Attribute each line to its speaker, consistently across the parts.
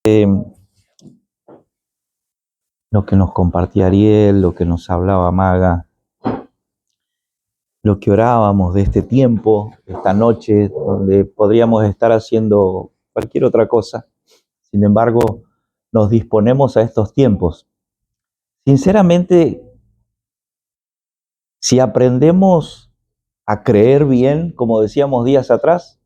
Speaker 1: Lo que nos compartía Ariel, lo que nos hablaba Maga, lo que orábamos de este tiempo, esta noche, donde podríamos estar haciendo cualquier otra cosa. Sin embargo, nos disponemos a estos tiempos. Sinceramente, si aprendemos a creer bien, como decíamos días atrás,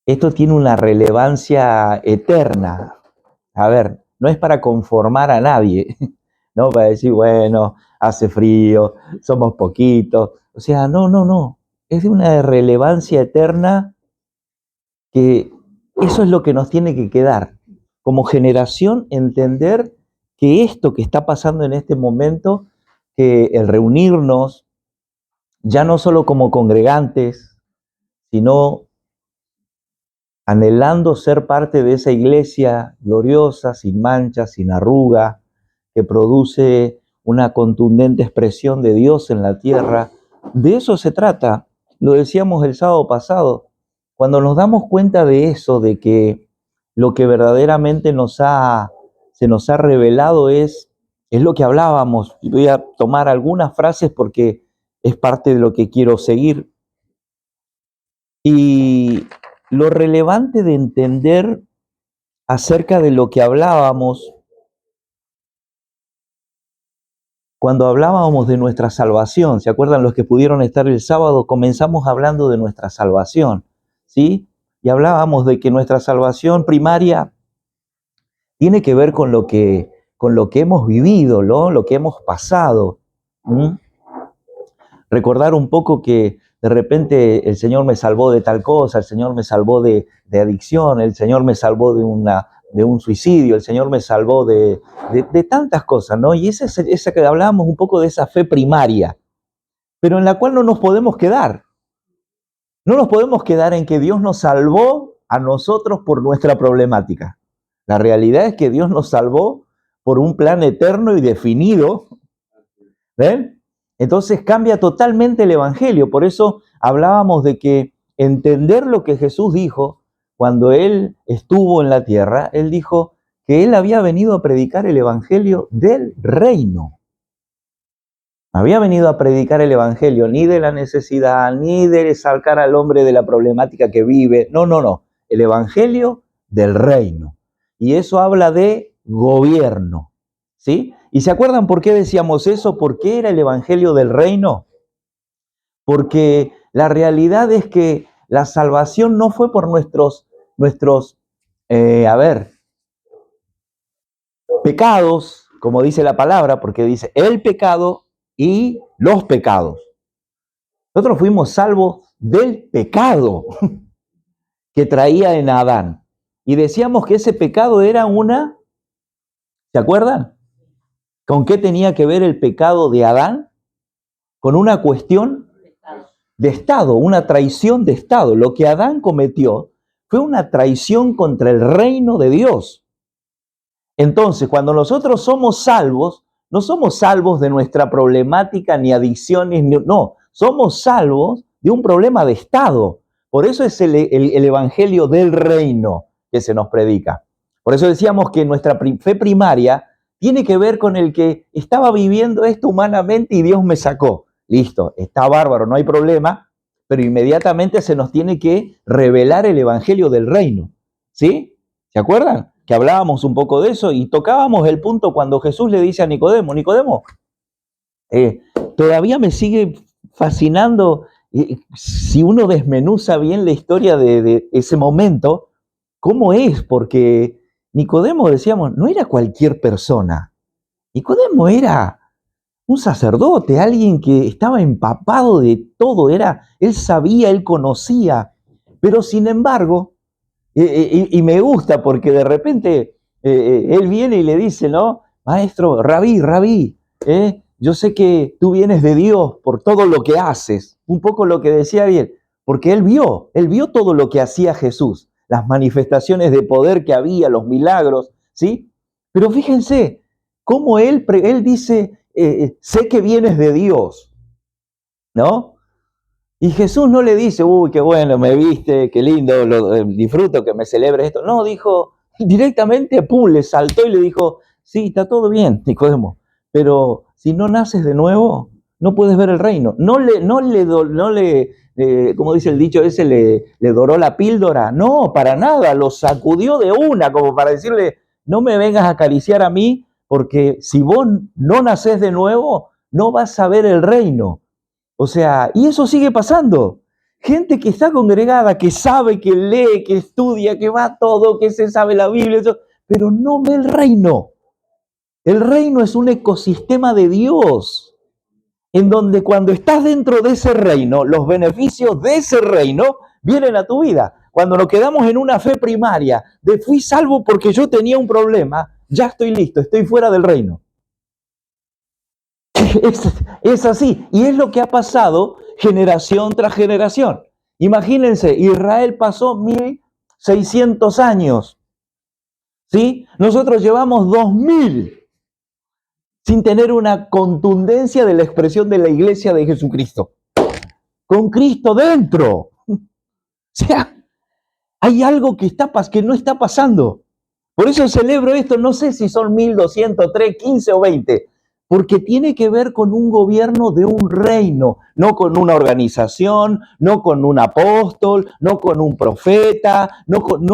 Speaker 1: esto tiene una relevancia eterna. A ver, no es para conformar a nadie, ¿no? Para decir, bueno, hace frío, somos poquitos. O sea, no. Es de una relevancia eterna que eso es lo que nos tiene que quedar. Como generación, entender que esto que está pasando en este momento, que el reunirnos, ya no solo como congregantes, sino anhelando ser parte de esa iglesia gloriosa, sin mancha, sin arruga, que produce una contundente expresión de Dios en la tierra. De eso se trata. Lo decíamos el sábado pasado. Cuando nos damos cuenta de eso, de que lo que verdaderamente se nos ha revelado es lo que hablábamos. Y voy a tomar algunas frases porque es parte de lo que quiero seguir. Y lo relevante de entender acerca de lo que hablábamos cuando hablábamos de nuestra salvación. ¿Se acuerdan los que pudieron estar el sábado? Comenzamos hablando de nuestra salvación, ¿sí? Y hablábamos de que nuestra salvación primaria tiene que ver con lo que hemos vivido, ¿no? Lo que hemos pasado. Recordar un poco que de repente el Señor me salvó de tal cosa, el Señor me salvó de adicción, el Señor me salvó de un suicidio, el Señor me salvó de tantas cosas, ¿no? Y esa que hablábamos un poco de esa fe primaria, pero en la cual no nos podemos quedar. No nos podemos quedar en que Dios nos salvó a nosotros por nuestra problemática. La realidad es que Dios nos salvó por un plan eterno y definido. ¿Ven? Entonces cambia totalmente el evangelio. Por eso hablábamos de que entender lo que Jesús dijo cuando Él estuvo en la tierra, Él dijo que Él había venido a predicar el evangelio del reino. No había venido a predicar el evangelio ni de la necesidad, ni de sacar al hombre de la problemática que vive. No. El evangelio del reino. Y eso habla de gobierno. ¿Sí? ¿Y se acuerdan por qué decíamos eso? ¿Por qué era el evangelio del reino? Porque la realidad es que la salvación no fue por nuestros pecados, como dice la palabra, porque dice el pecado y los pecados. Nosotros fuimos salvos del pecado que traía en Adán. Y decíamos que ese pecado era ¿se acuerdan? ¿Con qué tenía que ver el pecado de Adán? Con una cuestión de Estado, una traición de Estado. Lo que Adán cometió fue una traición contra el reino de Dios. Entonces, cuando nosotros somos salvos, no somos salvos de nuestra problemática ni adicciones, no, somos salvos de un problema de Estado. Por eso es el evangelio del reino que se nos predica. Por eso decíamos que nuestra fe primaria tiene que ver con el que estaba viviendo esto humanamente y Dios me sacó. Listo, está bárbaro, no hay problema, pero inmediatamente se nos tiene que revelar el evangelio del reino. ¿Sí? ¿Se acuerdan? Que hablábamos un poco de eso y tocábamos el punto cuando Jesús le dice a Nicodemo, todavía me sigue fascinando si uno desmenuza bien la historia de ese momento, ¿cómo es? Porque Nicodemo, decíamos, no era cualquier persona. Nicodemo era un sacerdote, alguien que estaba empapado de todo, él sabía, él conocía, pero sin embargo, y me gusta porque de repente él viene y le dice, ¿no? Maestro, rabí, yo sé que tú vienes de Dios por todo lo que haces. Un poco lo que decía Ariel, porque él vio todo lo que hacía Jesús, las manifestaciones de poder que había, los milagros, ¿sí? Pero fíjense cómo él dice, sé que vienes de Dios, ¿no? Y Jesús no le dice, uy, qué bueno, me viste, qué lindo, disfruto que me celebres esto. No, dijo directamente, pum, le saltó y le dijo, sí, está todo bien, Nicodemo, pero si no naces de nuevo, no puedes ver el reino. Como dice el dicho ese, le doró la píldora. No, para nada, lo sacudió de una, como para decirle, no me vengas a acariciar a mí, porque si vos no nacés de nuevo, no vas a ver el reino. O sea, y eso sigue pasando. Gente que está congregada, que sabe, que lee, que estudia, que va a todo, que se sabe la Biblia, pero no ve el reino. El reino es un ecosistema de Dios, en donde cuando estás dentro de ese reino, los beneficios de ese reino vienen a tu vida. Cuando nos quedamos en una fe primaria de fui salvo porque yo tenía un problema, ya estoy listo, estoy fuera del reino. Es así, y es lo que ha pasado generación tras generación. Imagínense, Israel pasó 1600 años, ¿sí? Nosotros llevamos 2000 sin tener una contundencia de la expresión de la iglesia de Jesucristo. Con Cristo dentro. O sea, hay algo que no está pasando. Por eso celebro esto, no sé si son 1203, 15 o 20, porque tiene que ver con un gobierno de un reino, no con una organización, no con un apóstol, no con un profeta, no con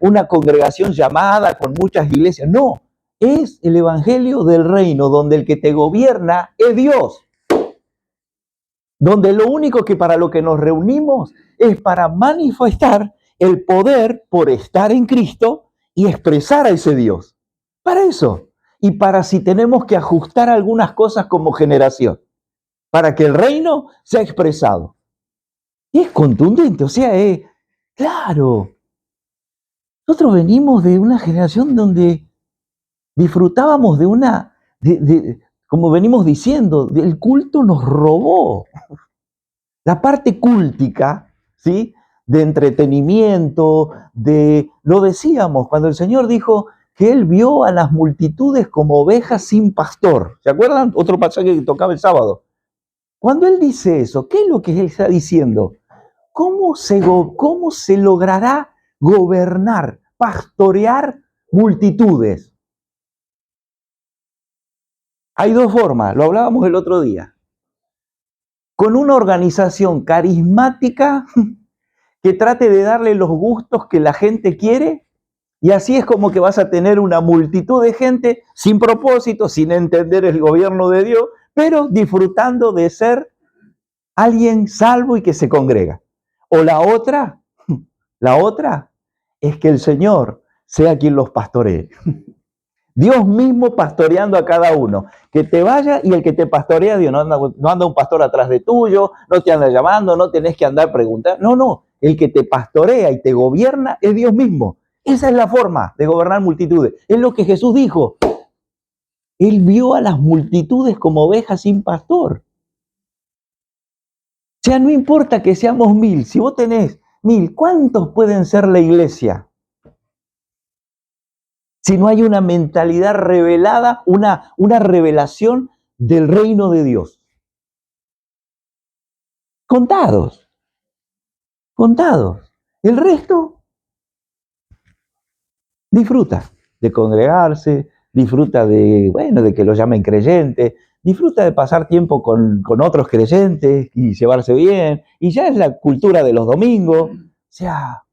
Speaker 1: una congregación llamada, con muchas iglesias, no. Es el evangelio del reino, donde el que te gobierna es Dios. Donde lo único que para lo que nos reunimos es para manifestar el poder por estar en Cristo y expresar a ese Dios. Para eso. Y para si tenemos que ajustar algunas cosas como generación, para que el reino sea expresado. Y es contundente, o sea, claro. Nosotros venimos de una generación donde disfrutábamos como venimos diciendo, el culto nos robó. La parte cúltica, ¿sí? De entretenimiento, lo decíamos, cuando el Señor dijo que Él vio a las multitudes como ovejas sin pastor. ¿Se acuerdan? Otro pasaje que tocaba el sábado. Cuando Él dice eso, ¿qué es lo que Él está diciendo? ¿Cómo se logrará gobernar, pastorear multitudes? Hay dos formas, lo hablábamos el otro día. Con una organización carismática que trate de darle los gustos que la gente quiere, y así es como que vas a tener una multitud de gente sin propósito, sin entender el gobierno de Dios, pero disfrutando de ser alguien salvo y que se congrega. O la otra es que el Señor sea quien los pastoree. Dios mismo pastoreando a cada uno. Que te vaya y el que te pastorea, Dios, no anda un pastor atrás de tuyo, no te anda llamando, no tenés que andar preguntando. No, el que te pastorea y te gobierna es Dios mismo. Esa es la forma de gobernar multitudes. Es lo que Jesús dijo. Él vio a las multitudes como ovejas sin pastor. O sea, no importa que seamos 1000, si vos tenés 1000, ¿cuántos pueden ser la iglesia? Si no hay una mentalidad revelada, una revelación del reino de Dios. Contados. El resto disfruta de congregarse, disfruta de que lo llamen creyente, disfruta de pasar tiempo con otros creyentes y llevarse bien, y ya es la cultura de los domingos. O sea,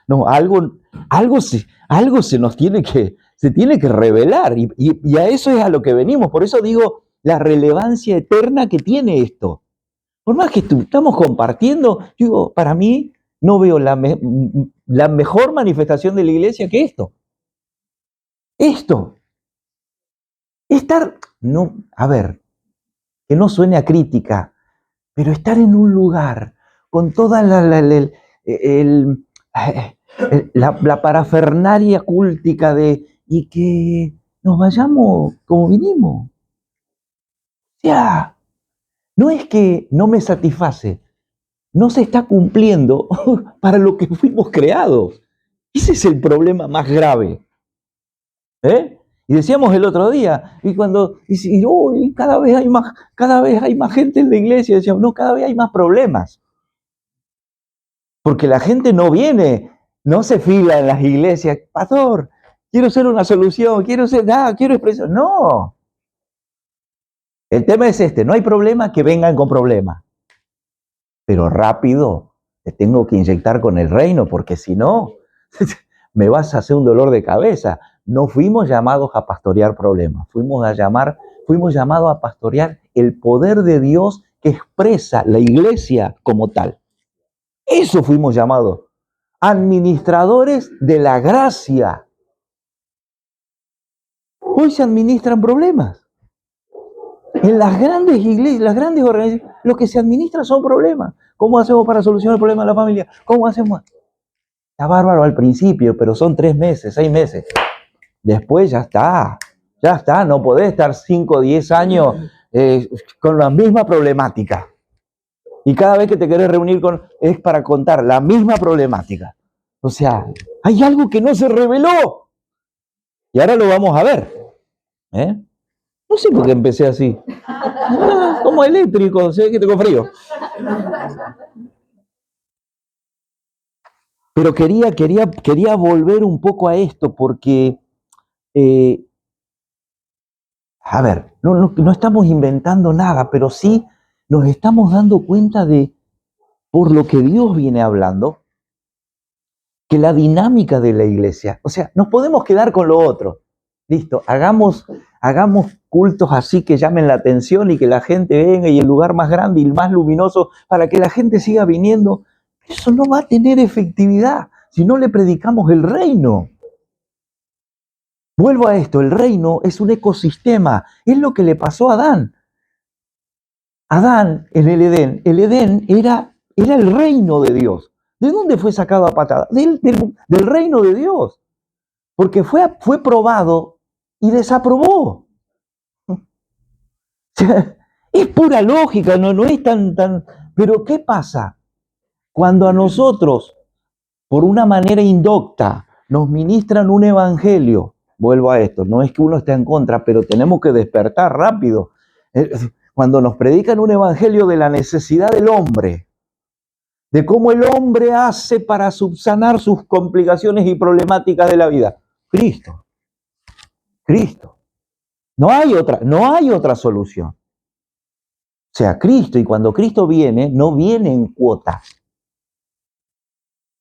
Speaker 1: no, algo se nos tiene que revelar, y a eso es a lo que venimos. Por eso digo la relevancia eterna que tiene esto. Por más que estamos compartiendo, yo digo, para mí no veo la mejor manifestación de la iglesia que esto. Que no suene a crítica, pero estar en un lugar con toda la parafernalia cúltica y que nos vayamos como vinimos. O sea, no es que no me satisface, no se está cumpliendo para lo que fuimos creados. Ese es el problema más grave. Y decíamos el otro día, y cada vez hay más gente en la iglesia, decíamos, no, cada vez hay más problemas. Porque la gente no viene, no se fila en las iglesias, pastor, quiero ser una solución, quiero expresar. No. El tema es este, no hay problema que vengan con problemas. Pero rápido, te tengo que inyectar con el reino, porque si no, me vas a hacer un dolor de cabeza. No fuimos llamados a pastorear problemas, fuimos llamados a pastorear el poder de Dios que expresa la iglesia como tal. Eso fuimos llamados. Administradores de la gracia. Hoy se administran problemas. En las grandes iglesias, las grandes organizaciones, lo que se administra son problemas. ¿Cómo hacemos para solucionar el problema de la familia? ¿Cómo hacemos? Está bárbaro al principio, pero son 3 meses, 6 meses. Después ya está. No podés estar 5 o 10 años con la misma problemática. Y cada vez que te querés reunir es para contar la misma problemática. O sea, hay algo que no se reveló. Y ahora lo vamos a ver. No sé por qué empecé así. Como eléctrico, sé que tengo frío. Pero quería volver un poco a esto porque, a ver, no estamos inventando nada, pero sí nos estamos dando cuenta de, por lo que Dios viene hablando, que la dinámica de la iglesia, o sea, nos podemos quedar con lo otro. Listo, hagamos cultos así que llamen la atención y que la gente venga y el lugar más grande y el más luminoso para que la gente siga viniendo. Eso no va a tener efectividad si no le predicamos el reino. Vuelvo a esto, el reino es un ecosistema, es lo que le pasó a Adán. Adán en el Edén era el reino de Dios. ¿De dónde fue sacado a patada? Del reino de Dios. Porque fue probado y desaprobó. Es pura lógica, no es tan... Pero ¿qué pasa? Cuando a nosotros, por una manera indocta, nos ministran un evangelio, vuelvo a esto, no es que uno esté en contra, pero tenemos que despertar rápido. Cuando nos predican un evangelio de la necesidad del hombre, de cómo el hombre hace para subsanar sus complicaciones y problemáticas de la vida. Cristo. No hay otra solución. O sea, Cristo, y cuando Cristo viene, no viene en cuotas.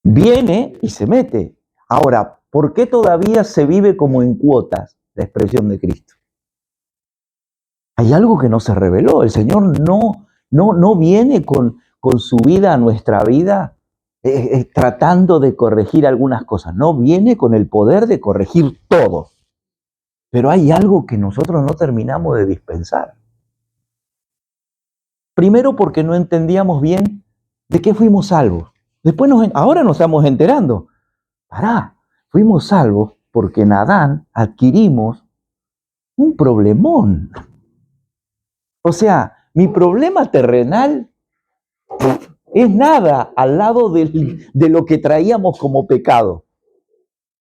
Speaker 1: Viene y se mete. Ahora, ¿por qué todavía se vive como en cuotas la expresión de Cristo? Hay algo que no se reveló. El Señor no viene con su vida a nuestra vida tratando de corregir algunas cosas. No viene con el poder de corregir todo. Pero hay algo que nosotros no terminamos de dispensar. Primero porque no entendíamos bien de qué fuimos salvos. Después ahora nos estamos enterando. Fuimos salvos porque en Adán adquirimos un problemón. O sea, mi problema terrenal es nada al lado de lo que traíamos como pecado.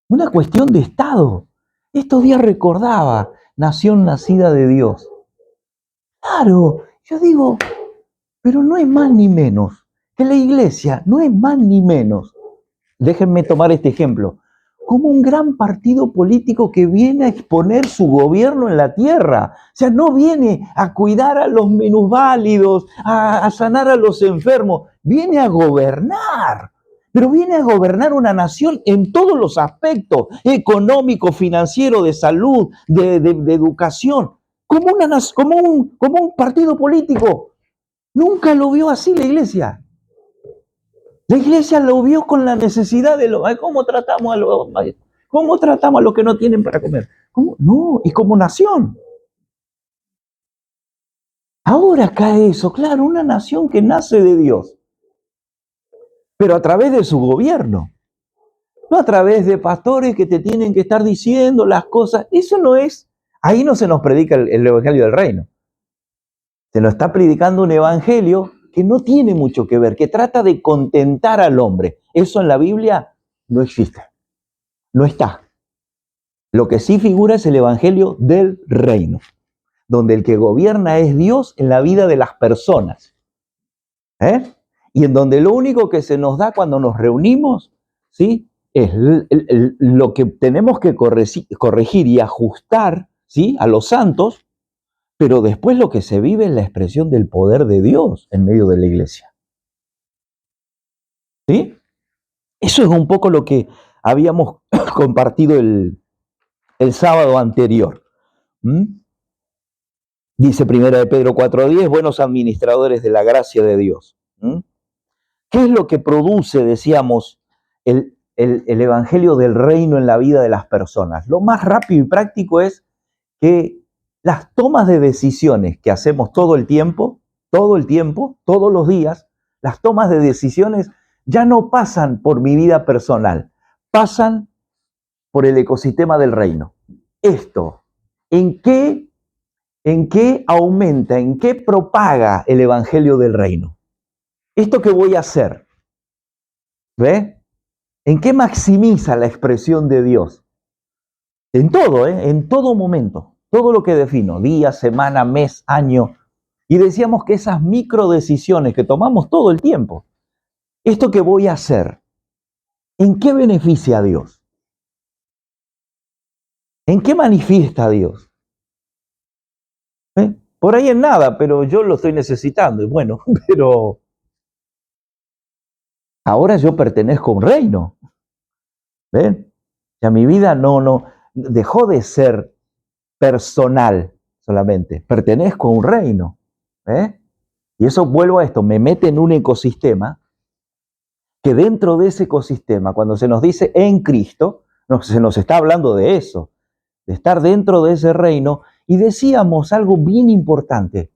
Speaker 1: Una cuestión de estado. Estos días recordaba, nación nacida de Dios. Claro, yo digo, pero no es más ni menos que la iglesia, no es más ni menos. Déjenme tomar este ejemplo. Como un gran partido político que viene a exponer su gobierno en la tierra. O sea, no viene a cuidar a los minusválidos, a sanar a los enfermos. Viene a gobernar. Pero viene a gobernar una nación en todos los aspectos, económico, financiero, de salud, de educación, como un partido político. Nunca lo vio así la iglesia. La iglesia lo vio con la necesidad de ¿cómo tratamos a los que no tienen para comer? ¿Cómo? No, y como nación. Ahora cae eso, claro, una nación que nace de Dios, pero a través de su gobierno, no a través de pastores que te tienen que estar diciendo las cosas. Eso no es, ahí no se nos predica el evangelio del reino. Se nos está predicando un evangelio que no tiene mucho que ver, que trata de contentar al hombre. Eso en la Biblia no existe, no está. Lo que sí figura es el evangelio del reino, donde el que gobierna es Dios en la vida de las personas. Y en donde lo único que se nos da cuando nos reunimos, ¿sí?, es lo que tenemos que corregir y ajustar, ¿sí?, a los santos, pero después lo que se vive es la expresión del poder de Dios en medio de la iglesia. ¿Sí? Eso es un poco lo que habíamos compartido el sábado anterior. Dice 1 de Pedro 4:10, buenos administradores de la gracia de Dios. ¿Qué es lo que produce, decíamos, el evangelio del reino en la vida de las personas? Lo más rápido y práctico es que las tomas de decisiones que hacemos todo el tiempo, todos los días, las tomas de decisiones ya no pasan por mi vida personal, pasan por el ecosistema del reino. Esto, ¿en qué aumenta, en qué propaga el evangelio del reino? ¿Esto que voy a hacer? ¿Ve? ¿En qué maximiza la expresión de Dios? En todo, en todo momento, todo lo que defino, día, semana, mes, año. Y decíamos que esas micro decisiones que tomamos todo el tiempo, esto que voy a hacer, ¿en qué beneficia a Dios? ¿En qué manifiesta a Dios? Por ahí en nada, pero yo lo estoy necesitando. Y bueno, pero ahora yo pertenezco a un reino. ¿Ven? Ya mi vida no dejó de ser personal solamente. Pertenezco a un reino. Y eso, vuelvo a esto, me mete en un ecosistema que dentro de ese ecosistema, cuando se nos dice en Cristo, se nos está hablando de eso, de estar dentro de ese reino. Y decíamos algo bien importante.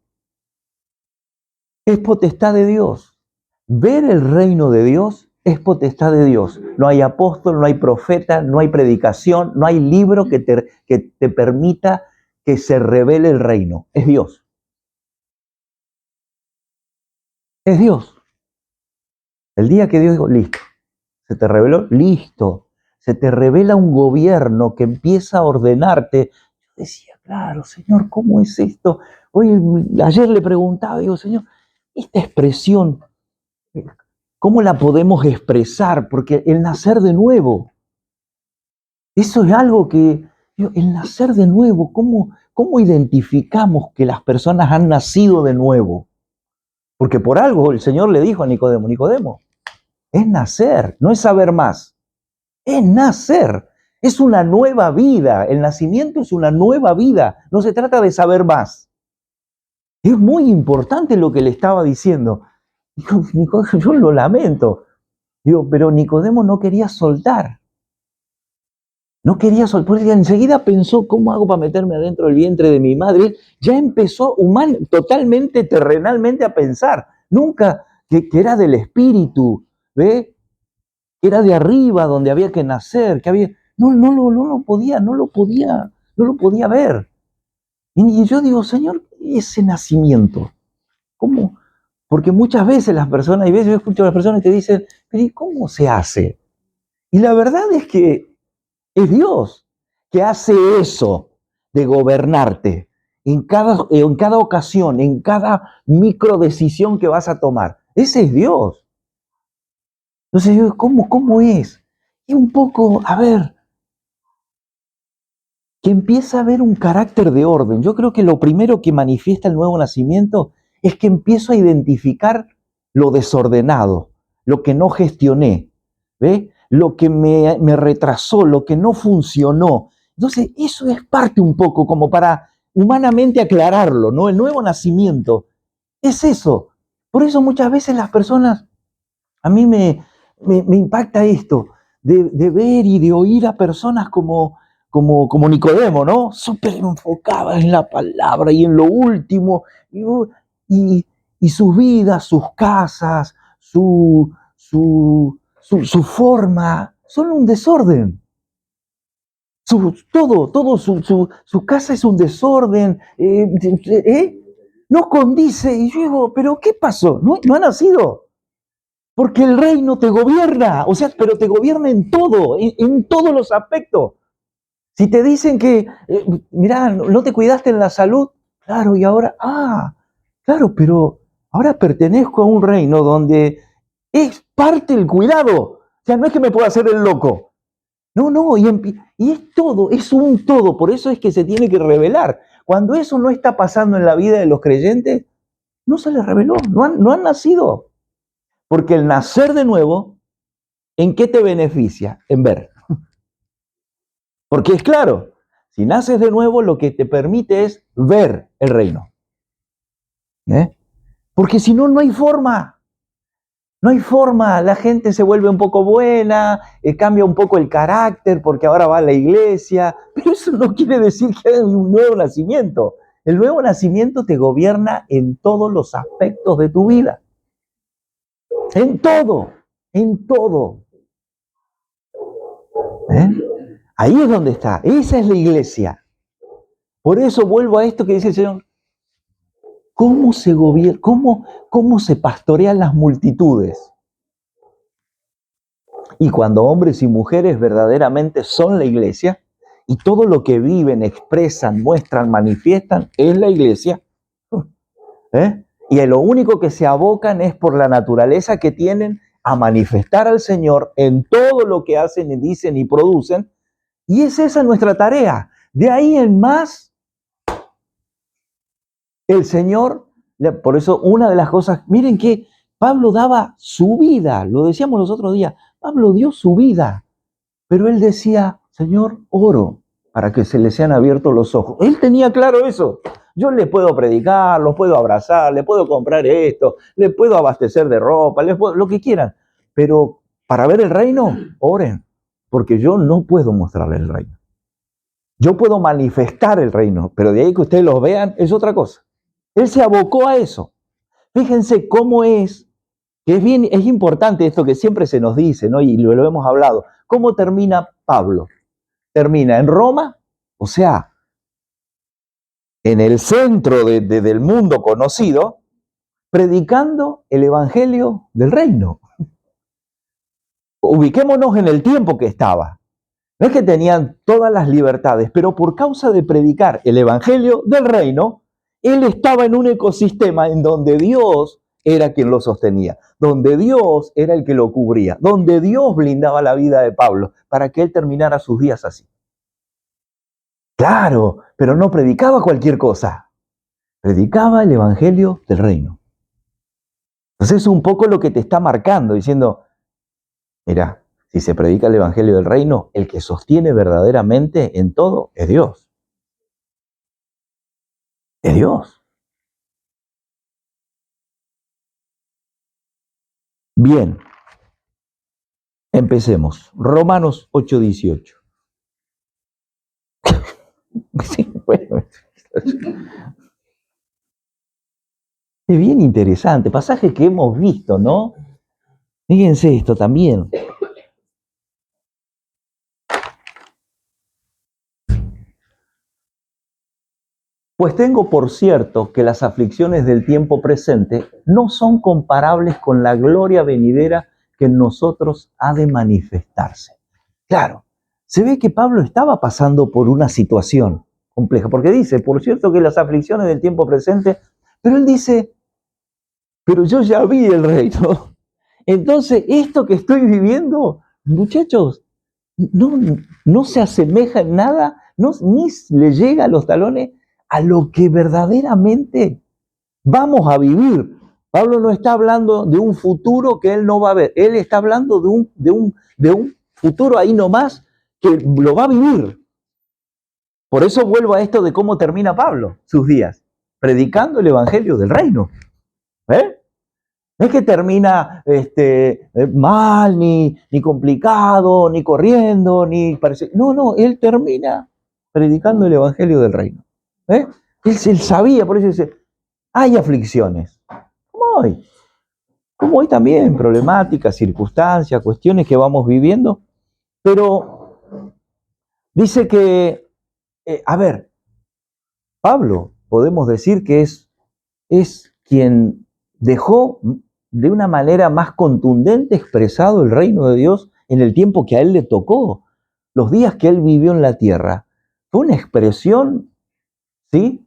Speaker 1: Es potestad de Dios. Ver el reino de Dios es potestad de Dios. No hay apóstol, no hay profeta, no hay predicación, no hay libro que te permita que se revele el reino. Es Dios. Es Dios. El día que Dios dijo, listo, se te reveló, listo. Se te revela un gobierno que empieza a ordenarte. Yo decía, claro, Señor, ¿cómo es esto? Ayer le preguntaba, digo, Señor, esta expresión, ¿cómo la podemos expresar? Porque el nacer de nuevo, eso es algo que, el nacer de nuevo, ¿cómo identificamos que las personas han nacido de nuevo? Porque por algo el Señor le dijo a Nicodemo, Nicodemo, es nacer, no es saber más, es nacer, es una nueva vida, el nacimiento es una nueva vida, no se trata de saber más. Es muy importante lo que le estaba diciendo. Digo, yo lo lamento. Digo, pero Nicodemo no quería soltar. No quería soltar, porque enseguida pensó, ¿cómo hago para meterme adentro del vientre de mi madre? Ya empezó totalmente, terrenalmente a pensar. Nunca, que era del espíritu, ¿ve? Que era de arriba donde había que nacer, que había... No lo podía ver. Y yo digo, Señor, ese nacimiento, ¿cómo? Porque muchas veces las personas, y veces yo escucho a las personas que dicen, pero ¿y cómo se hace? Y la verdad es que es Dios que hace eso de gobernarte en cada ocasión, en cada micro decisión que vas a tomar. Ese es Dios. Entonces yo, ¿cómo es? Y un poco, a ver, que empieza a haber un carácter de orden. Yo creo que lo primero que manifiesta el nuevo nacimiento es que empiezo a identificar lo desordenado, lo que no gestioné, ¿ve? Lo que me retrasó, lo que no funcionó. Entonces, eso es parte un poco como para humanamente aclararlo, ¿no? El nuevo nacimiento es eso. Por eso muchas veces las personas, a mí me impacta esto, de ver y de oír a personas como Nicodemo, ¿no? Súper enfocadas en la palabra y en lo último, y sus vidas, sus casas, su forma, son un desorden. Todo su casa es un desorden, no condice. Y yo digo, ¿pero qué pasó? No ha nacido. Porque el reino te gobierna, o sea, pero te gobierna en todo, en todos los aspectos. Si te dicen que, mirá, no te cuidaste en la salud, claro, y ahora, claro, pero ahora pertenezco a un reino donde es parte el cuidado. O sea, no es que me pueda hacer el loco. No, y es todo, es un todo. Por eso es que se tiene que revelar. Cuando eso no está pasando en la vida de los creyentes, no se les reveló, no han nacido. Porque el nacer de nuevo, ¿en qué te beneficia? En ver. Porque es claro, si naces de nuevo, lo que te permite es ver el reino. Porque si no, no hay forma. No hay forma. La gente se vuelve un poco buena, cambia un poco el carácter porque ahora va a la iglesia. Pero eso no quiere decir que hay un nuevo nacimiento. El nuevo nacimiento te gobierna en todos los aspectos de tu vida. En todo, en todo. Ahí es donde está. Esa es la iglesia. Por eso vuelvo a esto que dice el Señor. ¿Cómo se gobierna? ¿Cómo se pastorean las multitudes? Y cuando hombres y mujeres verdaderamente son la iglesia, y todo lo que viven, expresan, muestran, manifiestan, es la iglesia, y lo único que se abocan es por la naturaleza que tienen a manifestar al Señor en todo lo que hacen y dicen y producen, y es esa nuestra tarea. De ahí en más, el Señor, por eso una de las cosas, miren que Pablo daba su vida, lo decíamos los otros días, Pablo dio su vida, pero él decía, Señor, oro para que se le sean abiertos los ojos. Él tenía claro eso. Yo le puedo predicar, los puedo abrazar, le puedo comprar esto, le puedo abastecer de ropa, lo que quieran, pero para ver el reino, oren, porque yo no puedo mostrarle el reino. Yo puedo manifestar el reino, pero de ahí que ustedes los vean es otra cosa. Él se abocó a eso. Fíjense cómo es, que es importante esto que siempre se nos dice, ¿no? Y lo hemos hablado. ¿Cómo termina Pablo? Termina en Roma, o sea, en el centro del mundo conocido, predicando el evangelio del reino. Ubiquémonos en el tiempo que estaba. No es que tenían todas las libertades, pero por causa de predicar el evangelio del reino, él estaba en un ecosistema en donde Dios era quien lo sostenía, donde Dios era el que lo cubría, donde Dios blindaba la vida de Pablo para que él terminara sus días así. Claro, pero no predicaba cualquier cosa, predicaba el evangelio del reino. Entonces es un poco lo que te está marcando, diciendo, mira, si se predica el evangelio del reino, el que sostiene verdaderamente en todo es Dios. Es Dios. Bien, empecemos. Romanos 8:18. Sí, bueno. Es bien interesante, pasaje que hemos visto, ¿no? Fíjense esto también. Pues tengo por cierto que las aflicciones del tiempo presente no son comparables con la gloria venidera que en nosotros ha de manifestarse. Claro, se ve que Pablo estaba pasando por una situación compleja, porque dice, por cierto que las aflicciones del tiempo presente, pero él dice, pero yo ya vi el reino. Entonces, esto que estoy viviendo, muchachos, no se asemeja en nada, ni le llega a los talones a lo que verdaderamente vamos a vivir. Pablo no está hablando de un futuro que él no va a ver, él está hablando de un futuro ahí nomás que lo va a vivir. Por eso vuelvo a esto de cómo termina Pablo sus días, predicando el evangelio del reino. No es que termina mal, ni complicado, ni corriendo, ni parece. No, él termina predicando el evangelio del reino. Él sabía, por eso dice, hay aflicciones. Como hoy también, problemáticas, circunstancias, cuestiones que vamos viviendo. Pero dice que, Pablo, podemos decir que es quien dejó de una manera más contundente expresado el reino de Dios en el tiempo que a él le tocó. Los días que él vivió en la tierra fue una expresión, ¿sí?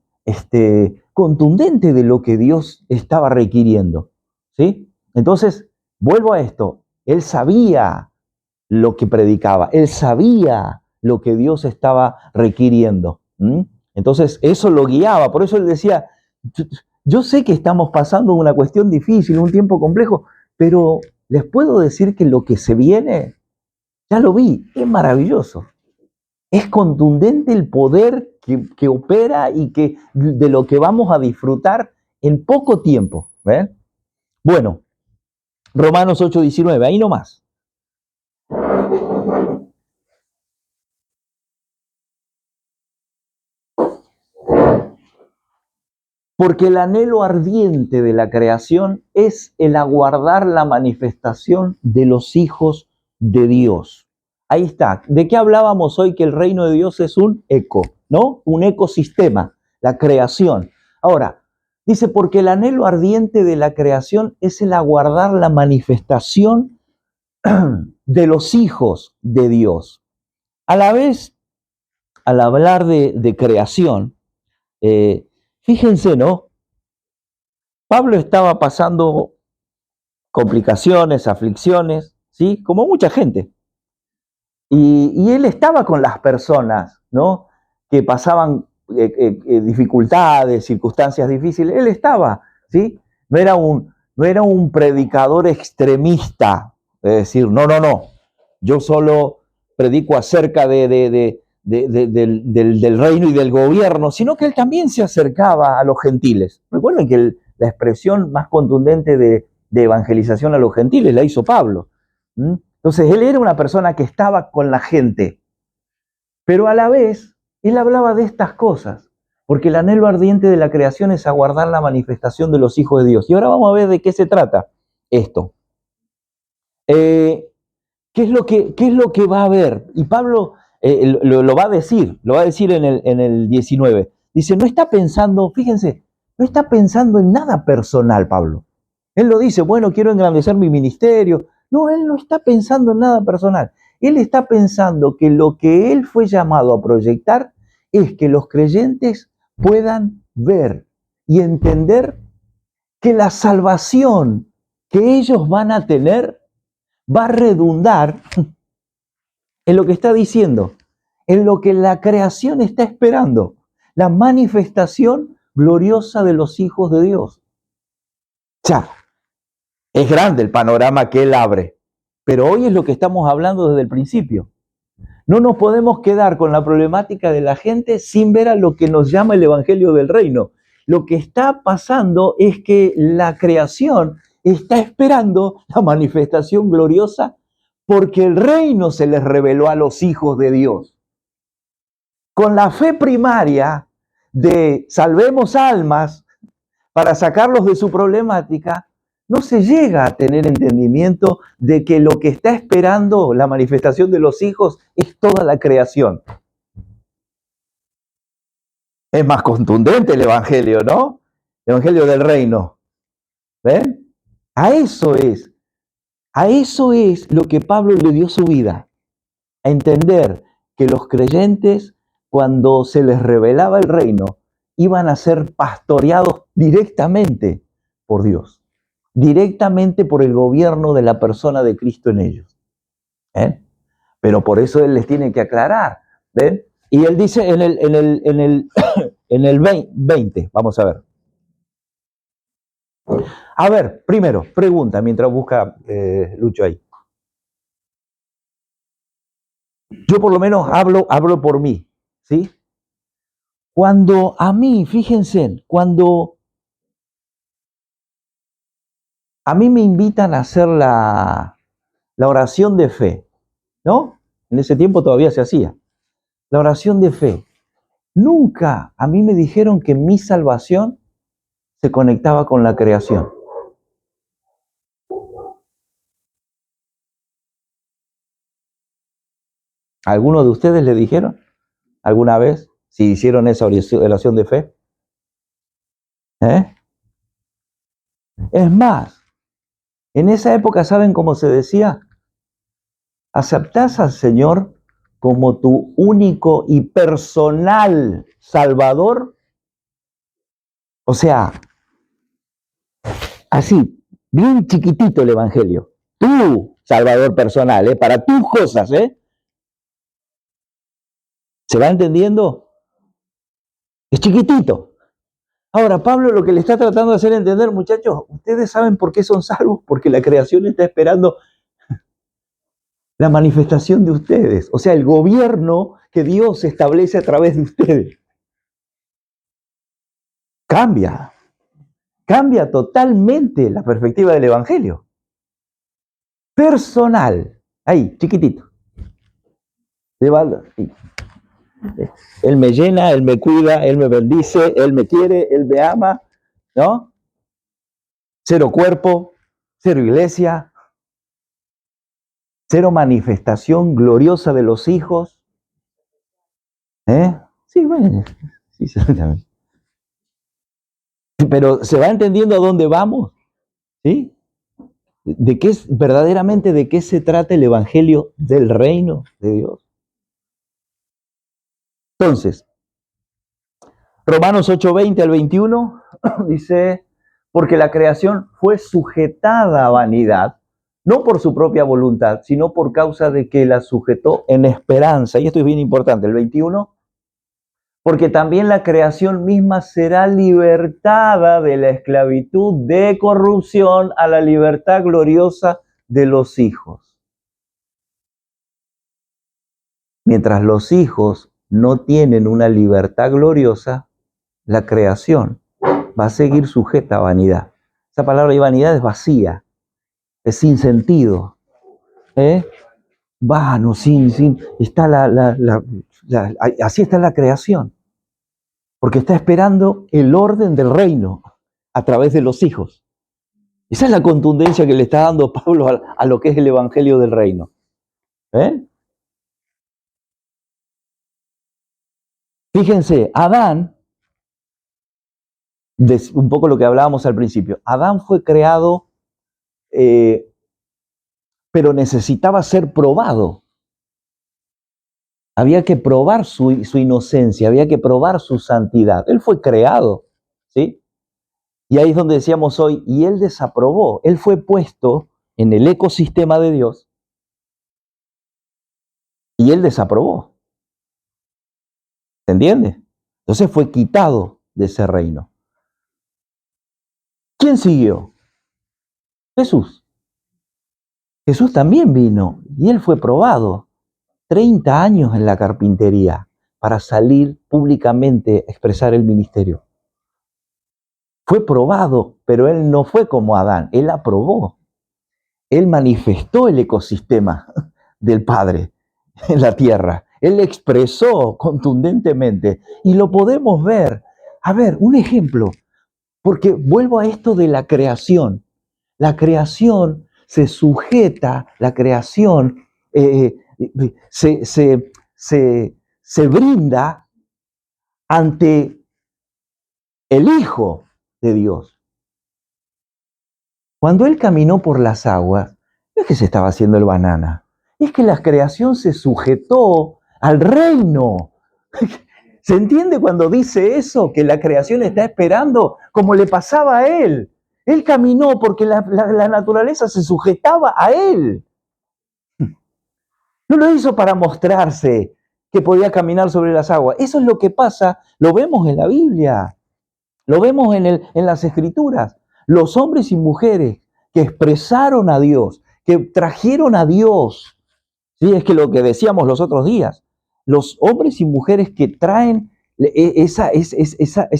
Speaker 1: Contundente de lo que Dios estaba requiriendo, ¿sí? Entonces, vuelvo a esto, él sabía lo que predicaba, él sabía lo que Dios estaba requiriendo. Entonces, eso lo guiaba, por eso él decía, yo sé que estamos pasando una cuestión difícil, un tiempo complejo, pero les puedo decir que lo que se viene, ya lo vi, es maravilloso. Es contundente el poder que opera y que, de lo que vamos a disfrutar en poco tiempo. ¿Ven? Bueno, Romanos 8:19, ahí nomás. Porque el anhelo ardiente de la creación es el aguardar la manifestación de los hijos de Dios. Ahí está. ¿De qué hablábamos hoy? Que el reino de Dios es un eco, ¿no? Un ecosistema, la creación. Ahora, dice, porque el anhelo ardiente de la creación es el aguardar la manifestación de los hijos de Dios. A la vez, al hablar de creación, fíjense, ¿no? Pablo estaba pasando complicaciones, aflicciones, ¿sí? Como mucha gente. Y él estaba con las personas, ¿no? Que pasaban dificultades, circunstancias difíciles. Él estaba, ¿sí? No era un predicador extremista, es decir, no. Yo solo predico acerca del reino y del gobierno, sino que él también se acercaba a los gentiles. Recuerden que la expresión más contundente de evangelización a los gentiles la hizo Pablo. Entonces él era una persona que estaba con la gente, pero a la vez él hablaba de estas cosas, porque el anhelo ardiente de la creación es aguardar la manifestación de los hijos de Dios. Y ahora vamos a ver de qué se trata esto. ¿Qué es lo que va a haber? Y Pablo lo va a decir en el 19. Dice, no está pensando, fíjense, no está pensando en nada personal, Pablo. Él lo dice, bueno, quiero engrandecer mi ministerio. No, él no está pensando en nada personal. Él está pensando que lo que él fue llamado a proyectar es que los creyentes puedan ver y entender que la salvación que ellos van a tener va a redundar en lo que está diciendo, en lo que la creación está esperando, la manifestación gloriosa de los hijos de Dios. Ya, es grande el panorama que él abre, pero hoy es lo que estamos hablando desde el principio. No nos podemos quedar con la problemática de la gente sin ver a lo que nos llama el Evangelio del Reino. Lo que está pasando es que la creación está esperando la manifestación gloriosa porque el reino se les reveló a los hijos de Dios. Con la fe primaria de salvemos almas para sacarlos de su problemática, no se llega a tener entendimiento de que lo que está esperando la manifestación de los hijos es toda la creación. Es más contundente el Evangelio, ¿no? El Evangelio del Reino. ¿Ven? A eso es lo que Pablo le dio su vida. A entender que los creyentes, cuando se les revelaba el reino, iban a ser pastoreados directamente por Dios, directamente por el gobierno de la persona de Cristo en ellos. Pero por eso él les tiene que aclarar. ¿Ven? Y él dice en el 20, vamos a ver. A ver, primero, pregunta, mientras busca Lucho ahí. Yo por lo menos hablo por mí, ¿sí? Cuando a mí, fíjense, cuando a mí me invitan a hacer la oración de fe, ¿no? En ese tiempo todavía se hacía. La oración de fe. Nunca a mí me dijeron que mi salvación se conectaba con la creación. ¿Alguno de ustedes le dijeron alguna vez si hicieron esa oración de fe? Es más, en esa época, ¿saben cómo se decía? ¿Aceptás al Señor como tu único y personal Salvador, o sea, así, bien chiquitito el Evangelio, tu Salvador personal, para tus cosas, ¿se va entendiendo? Es chiquitito. Ahora, Pablo lo que le está tratando de hacer entender, muchachos, ustedes saben por qué son salvos, porque la creación está esperando la manifestación de ustedes, o sea, el gobierno que Dios establece a través de ustedes. Cambia totalmente la perspectiva del Evangelio. Personal, ahí, chiquitito. Él me llena, Él me cuida, Él me bendice, Él me quiere, Él me ama, ¿no? Cero cuerpo, cero iglesia, cero manifestación gloriosa de los hijos. Sí, bueno, sí, también. Pero ¿se va entendiendo a dónde vamos? ¿Sí? Verdaderamente de qué se trata el Evangelio del reino de Dios. Entonces, Romanos 8:20 al 21 dice, porque la creación fue sujetada a vanidad, no por su propia voluntad, sino por causa de que la sujetó en esperanza. Y esto es bien importante, el 21, porque también la creación misma será libertada de la esclavitud de corrupción a la libertad gloriosa de los hijos. Mientras los hijos no tienen una libertad gloriosa, la creación va a seguir sujeta a vanidad. Esa palabra de vanidad es vacía, es sin sentido, vano, está así está la creación, porque está esperando el orden del reino a través de los hijos. Esa es la contundencia que le está dando Pablo a lo que es el evangelio del reino. Fíjense, Adán, un poco lo que hablábamos al principio, Adán fue creado, pero necesitaba ser probado. Había que probar su inocencia, había que probar su santidad. Él fue creado, ¿sí? Y ahí es donde decíamos hoy, y él desaprobó. Él fue puesto en el ecosistema de Dios y él desaprobó. ¿Se entiende? Entonces fue quitado de ese reino. ¿Quién siguió? Jesús. Jesús también vino y él fue probado. 30 años en la carpintería para salir públicamente a expresar el ministerio. Fue probado, pero él no fue como Adán, él aprobó. Él manifestó el ecosistema del Padre en la tierra. Él expresó contundentemente y lo podemos ver. A ver, un ejemplo, porque vuelvo a esto de la creación. La creación se sujeta, la creación se brinda ante el Hijo de Dios. Cuando Él caminó por las aguas, no es que se estaba haciendo el banana, es que la creación se sujetó al reino. ¿Se entiende cuando dice eso? Que la creación está esperando, como le pasaba a Él. Él caminó porque la naturaleza se sujetaba a Él. No lo hizo para mostrarse que podía caminar sobre las aguas. Eso es lo que pasa, lo vemos en la Biblia, lo vemos en las Escrituras. Los hombres y mujeres que expresaron a Dios, que trajeron a Dios, ¿sí? Es que lo que decíamos los otros días, los hombres y mujeres que traen esa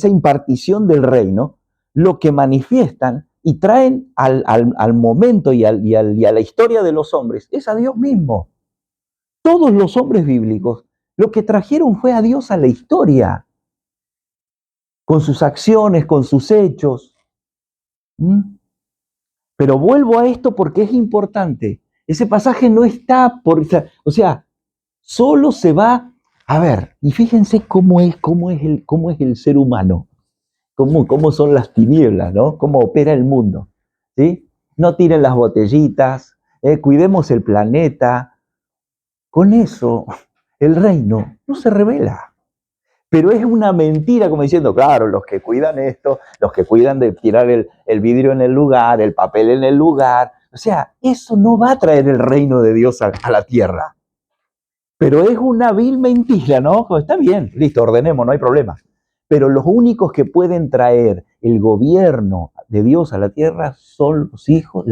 Speaker 1: impartición del reino, lo que manifiestan y traen al momento y a la historia de los hombres, es a Dios mismo. Todos los hombres bíblicos lo que trajeron fue a Dios a la historia, con sus acciones, con sus hechos. Pero vuelvo a esto porque es importante. Ese pasaje no está o sea, solo se va a ver. Y fíjense cómo es el ser humano, cómo son las tinieblas, ¿no? Cómo opera el mundo, ¿sí? No tiren las botellitas, cuidemos el planeta. Con eso, el reino no se revela. Pero es una mentira, como diciendo, claro, los que cuidan esto, los que cuidan de tirar el vidrio en el lugar, el papel en el lugar. O sea, eso no va a traer el reino de Dios a la tierra. Pero es una vil mentira, ¿no? Está bien, listo, ordenemos, no hay problema. Pero los únicos que pueden traer el gobierno de Dios a la tierra son los hijos,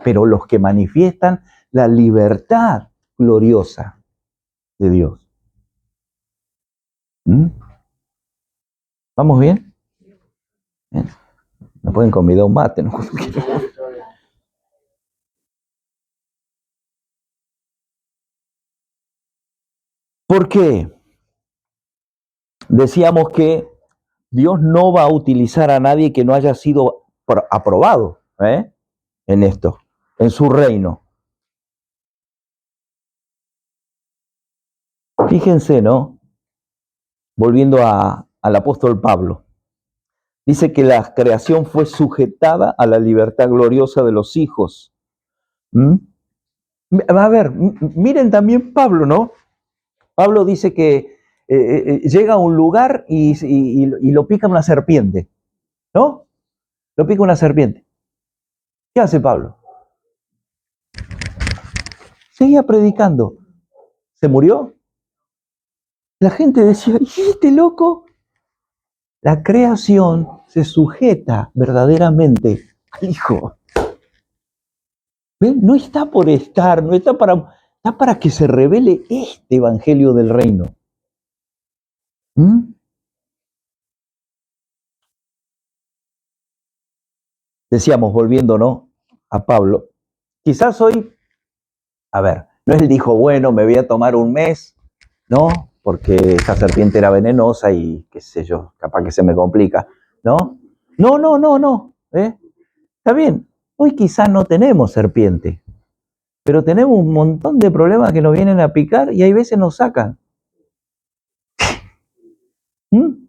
Speaker 1: pero los que manifiestan la libertad gloriosa de Dios. ¿Mm? ¿Vamos bien? ¿Bien? Me pueden convidar un mate, ¿no? ¿Por qué? Decíamos que Dios no va a utilizar a nadie que no haya sido aprobado en esto, en su reino. Fíjense, ¿no? Volviendo al apóstol Pablo. Dice que la creación fue sujetada a la libertad gloriosa de los hijos. ¿Mm? A ver, miren también Pablo, ¿no? Pablo dice que llega a un lugar y lo pica una serpiente, ¿no? Lo pica una serpiente. ¿Qué hace Pablo? Seguía predicando. ¿Se murió? La gente decía, ¿y este loco? La creación se sujeta verdaderamente al Hijo. ¿Ven? No está por estar, no está para que se revele este evangelio del reino. ¿Mm? Decíamos, volviéndonos a Pablo, quizás hoy, a ver, no él dijo, bueno, me voy a tomar un mes, ¿no? Porque esta serpiente era venenosa y qué sé yo, capaz que se me complica, ¿no? No, está bien, hoy quizás no tenemos serpiente, pero tenemos un montón de problemas que nos vienen a picar y hay veces nos sacan. ¿Mm?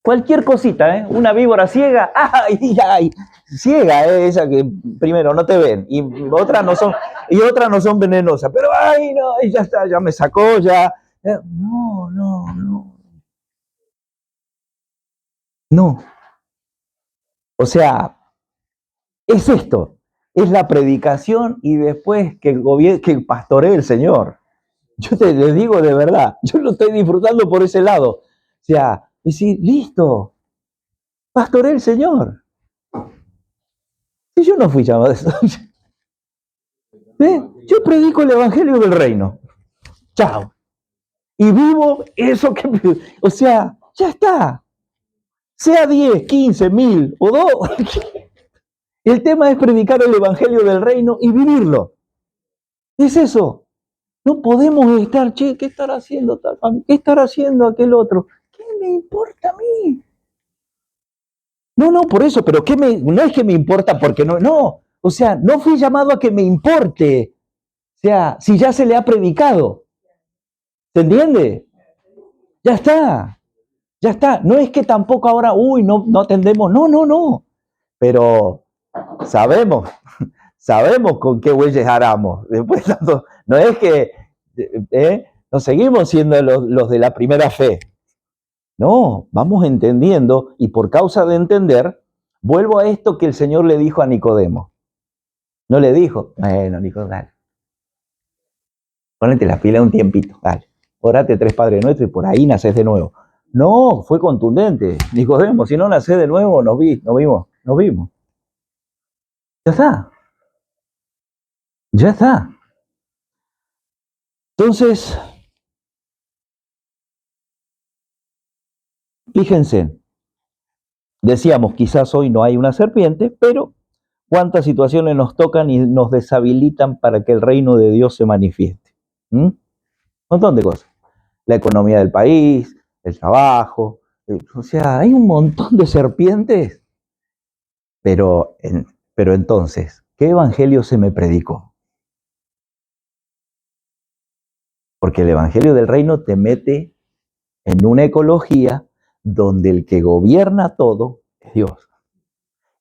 Speaker 1: Cualquier cosita, ¿eh? Una víbora ciega, ¡ay! Ciega, esa que primero no te ven y otras no son venenosas, pero ¡ay, no! Y ya está, ya me sacó, ya. No. O sea, es esto, es la predicación y después que pastoree el Señor. Yo les digo de verdad, yo lo estoy disfrutando por ese lado. O sea, decir, listo, pastoree el Señor. Si yo no fui llamado a eso. Yo predico el evangelio del reino. Chao. Y vivo eso que... O sea, ya está. Sea 10, 15, 1000 o 2. El tema es predicar el evangelio del reino y vivirlo. Es eso. No podemos estar, che, ¿qué estará haciendo tal familia? ¿Qué estará haciendo aquel otro? ¿Qué me importa a mí? No, por eso, pero no es que me importa porque no. O sea, no fui llamado a que me importe. O sea, si ya se le ha predicado. ¿Se entiende? Ya está. Ya está. No es que tampoco ahora, no atendemos. No. Pero sabemos con qué bueyes aramos. Después, no es que no seguimos siendo los de la primera fe. No, vamos entendiendo y por causa de entender, vuelvo a esto que el Señor le dijo a Nicodemo. No le dijo, bueno, Nicodemo, dale, ponete la pila un tiempito, dale, orate 3 Padres Nuestros y por ahí nacés de nuevo. No, fue contundente. Nicodemo, si no nacés de nuevo, nos vimos. Ya está. Entonces, fíjense, decíamos, quizás hoy no hay una serpiente, pero cuántas situaciones nos tocan y nos deshabilitan para que el reino de Dios se manifieste. Un montón de cosas. La economía del país, el trabajo, o sea, hay un montón de serpientes. Pero entonces, ¿qué evangelio se me predicó? Porque el evangelio del reino te mete en una ecología donde el que gobierna todo es Dios.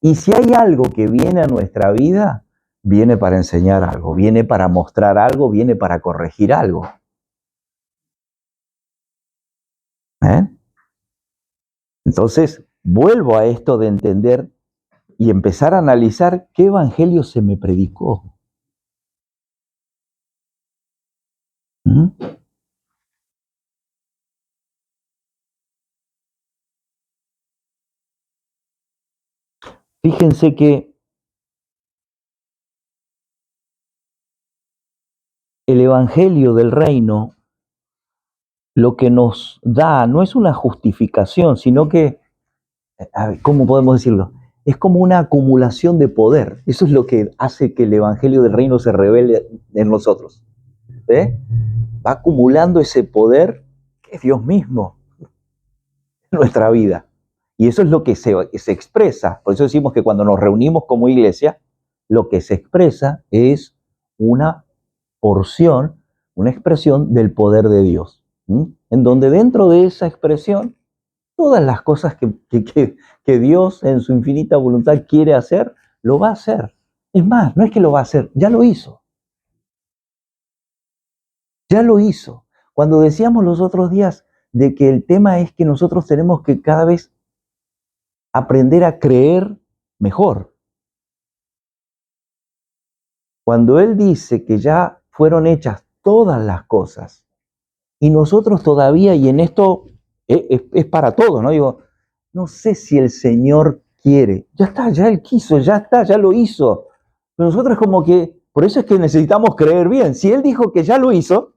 Speaker 1: Y si hay algo que viene a nuestra vida, viene para enseñar algo, viene para mostrar algo, viene para corregir algo. ¿Eh? Entonces, vuelvo a esto de entender y empezar a analizar qué evangelio se me predicó. ¿Mm? Fíjense que el evangelio del reino lo que nos da no es una justificación, sino que, a ver, ¿cómo podemos decirlo? Es como una acumulación de poder. Eso es lo que hace que el evangelio del reino se revele en nosotros. ¿Eh? Va acumulando ese poder que es Dios mismo en nuestra vida. Y eso es lo que se expresa. Por eso decimos que cuando nos reunimos como iglesia, lo que se expresa es una porción, una expresión del poder de Dios. ¿Mm? En donde dentro de esa expresión, todas las cosas que Dios en su infinita voluntad quiere hacer, lo va a hacer. Es más, no es que lo va a hacer, ya lo hizo. Ya lo hizo. Cuando decíamos los otros días de que el tema es que nosotros tenemos que cada vez aprender a creer mejor. Cuando Él dice que ya fueron hechas todas las cosas y nosotros todavía, y en esto es para todos, ¿no? Digo, no sé si el Señor quiere. Ya está, ya Él quiso, ya está, ya lo hizo. Pero nosotros como que, por eso es que necesitamos creer bien. Si Él dijo que ya lo hizo,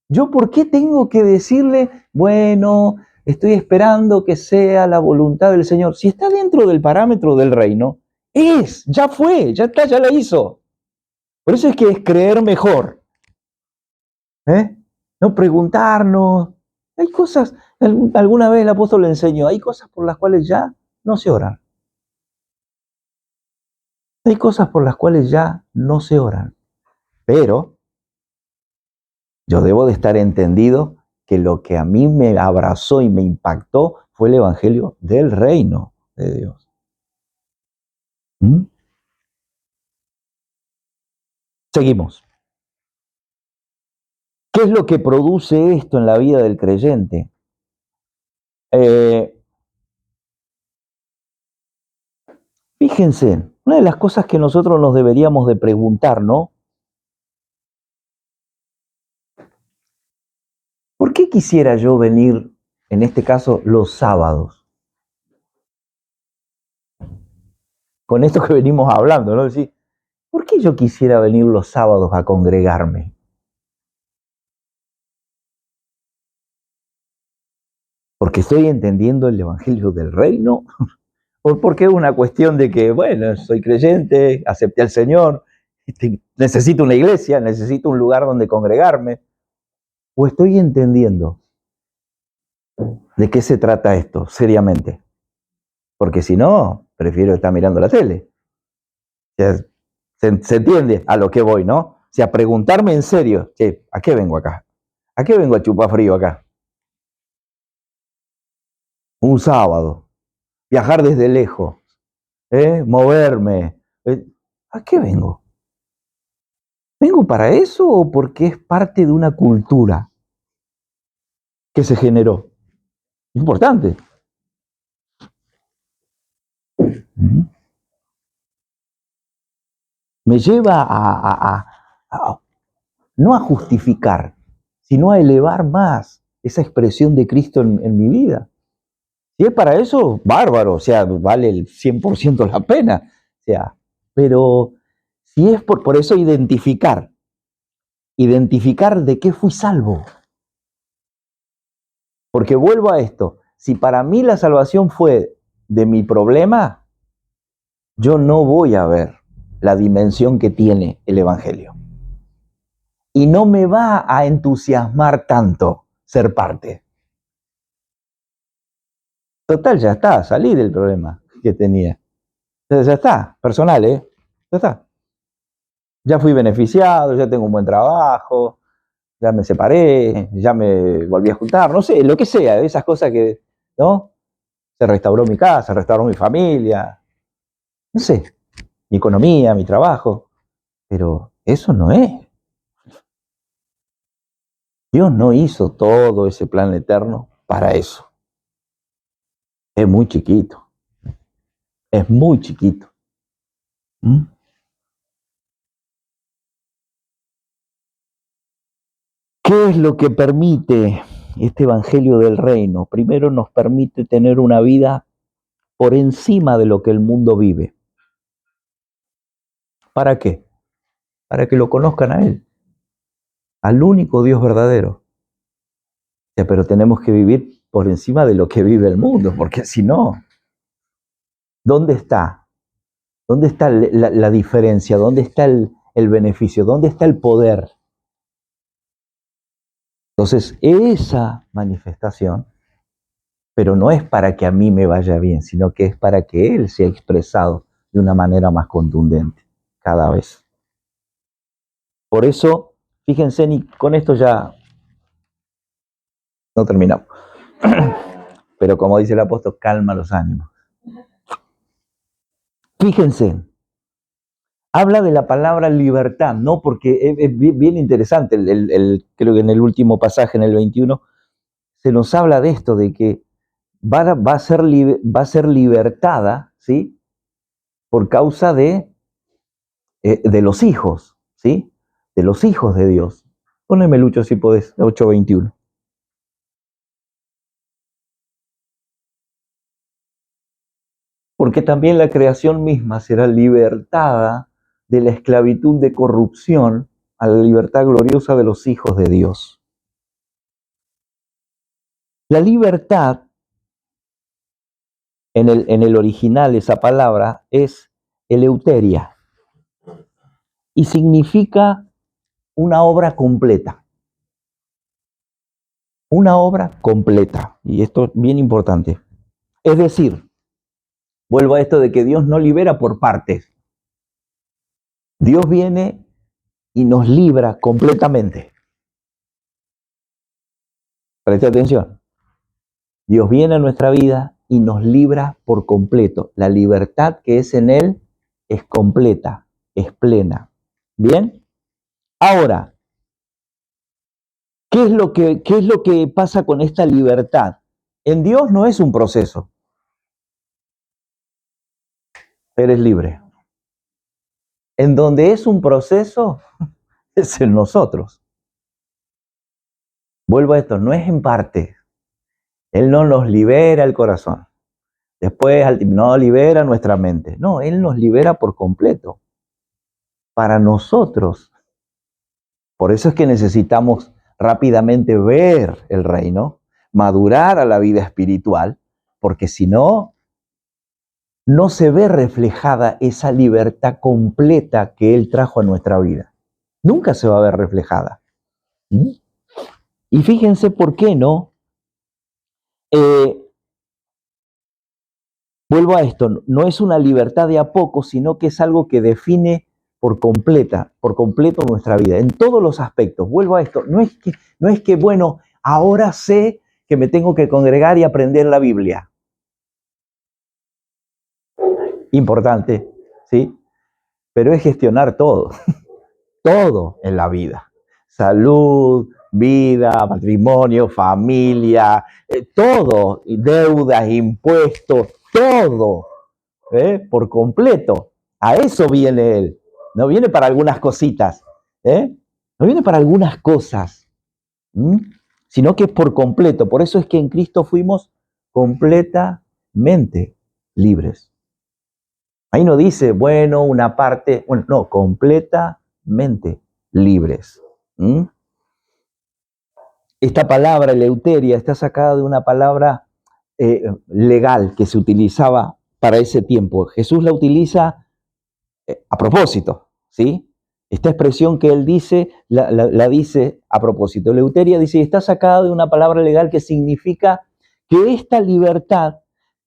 Speaker 1: ¿yo por qué tengo que decirle, bueno, estoy esperando que sea la voluntad del Señor? Si está dentro del parámetro del reino, ya fue, ya está, ya la hizo. Por eso es que es creer mejor. ¿Eh? No preguntarnos. Hay cosas, alguna vez el apóstol le enseñó, hay cosas por las cuales ya no se oran. Hay cosas por las cuales ya no se oran. Pero yo debo de estar entendido que lo que a mí me abrazó y me impactó fue el evangelio del reino de Dios. ¿Mm? Seguimos. ¿Qué es lo que produce esto en la vida del creyente? Fíjense, una de las cosas que nosotros nos deberíamos de preguntar, ¿no? ¿Por qué quisiera yo venir, en este caso, los sábados? Con esto que venimos hablando, ¿no? Decir, ¿por qué yo quisiera venir los sábados a congregarme? ¿Porque estoy entendiendo el evangelio del reino? ¿O porque es una cuestión de que, bueno, soy creyente, acepté al Señor, necesito una iglesia, necesito un lugar donde congregarme? ¿O estoy entendiendo de qué se trata esto seriamente? Porque si no, prefiero estar mirando la tele. Se entiende a lo que voy, ¿no? O sea, preguntarme en serio, che, ¿a qué vengo acá? ¿A qué vengo a chupar frío acá? Un sábado, viajar desde lejos, moverme. ¿A qué vengo? ¿Vengo para eso o porque es parte de una cultura que se generó? Importante. Me lleva no a justificar, sino a elevar más esa expresión de Cristo en mi vida. Si es para eso, bárbaro, o sea, vale el 100% la pena. O sea, pero si es por eso identificar de qué fui salvo. Porque vuelvo a esto, si para mí la salvación fue de mi problema, yo no voy a ver la dimensión que tiene el Evangelio. Y no me va a entusiasmar tanto ser parte. Total, ya está, salí del problema que tenía. Entonces ya está, personal, ya está. Ya fui beneficiado, ya tengo un buen trabajo, ya me separé, ya me volví a juntar, no sé, lo que sea, esas cosas que, ¿no? Se restauró mi casa, se restauró mi familia, no sé, mi economía, mi trabajo, pero eso no es. Dios no hizo todo ese plan eterno para eso. Es muy chiquito. Es muy chiquito. ¿Mm? ¿Qué es lo que permite este Evangelio del Reino? Primero nos permite tener una vida por encima de lo que el mundo vive. ¿Para qué? Para que lo conozcan a Él, al único Dios verdadero. Pero tenemos que vivir por encima de lo que vive el mundo, porque si no, ¿dónde está? ¿Dónde está la diferencia? ¿Dónde está el beneficio? ¿Dónde está el poder? Entonces, esa manifestación, pero no es para que a mí me vaya bien, sino que es para que Él sea expresado de una manera más contundente cada vez. Por eso, fíjense, y con esto ya no terminamos. Pero como dice el apóstol, calma los ánimos. Fíjense, habla de la palabra libertad, ¿no? Porque es bien interesante, creo que en el último pasaje, en el 21, se nos habla de esto, de que va a ser libertada, ¿sí? Por causa de los hijos, ¿sí? De los hijos de Dios. Poneme, Lucho, si podés, 8:21. Porque también la creación misma será libertada de la esclavitud de corrupción a la libertad gloriosa de los hijos de Dios. La libertad, en el original, esa palabra es eleuteria y significa una obra completa. Una obra completa. Y esto es bien importante. Es decir, vuelvo a esto de que Dios no libera por partes. Dios viene y nos libra completamente. Preste atención. Dios viene a nuestra vida y nos libra por completo. La libertad que es en Él es completa, es plena. ¿Bien? Ahora, ¿qué es lo que pasa con esta libertad? En Dios no es un proceso. Eres libre. En donde es un proceso, es en nosotros. Vuelvo a esto, no es en parte. Él no nos libera el corazón. Después no libera nuestra mente. No, Él nos libera por completo. Para nosotros. Por eso es que necesitamos rápidamente ver el reino, madurar a la vida espiritual, porque si no, no se ve reflejada esa libertad completa que Él trajo a nuestra vida. Nunca se va a ver reflejada. ¿Mm? Y fíjense por qué no. Vuelvo a esto, no es una libertad de a poco, sino que es algo que define por completo nuestra vida, en todos los aspectos. Vuelvo a esto, no es que bueno, ahora sé que me tengo que congregar y aprender la Biblia. Importante, ¿sí? Pero es gestionar todo, todo en la vida. Salud, vida, matrimonio, familia, todo, deudas, impuestos, todo. Por completo. A eso viene Él. No viene para algunas cositas. No viene para algunas cosas. Sino que es por completo. Por eso es que en Cristo fuimos completamente libres. Ahí no dice, bueno, una parte. Bueno, no, completamente libres. Esta palabra, eleuteria, está sacada de una palabra legal que se utilizaba para ese tiempo. Jesús la utiliza a propósito, ¿sí? Esta expresión que él dice, la dice a propósito. Eleuteria dice, está sacada de una palabra legal que significa que esta libertad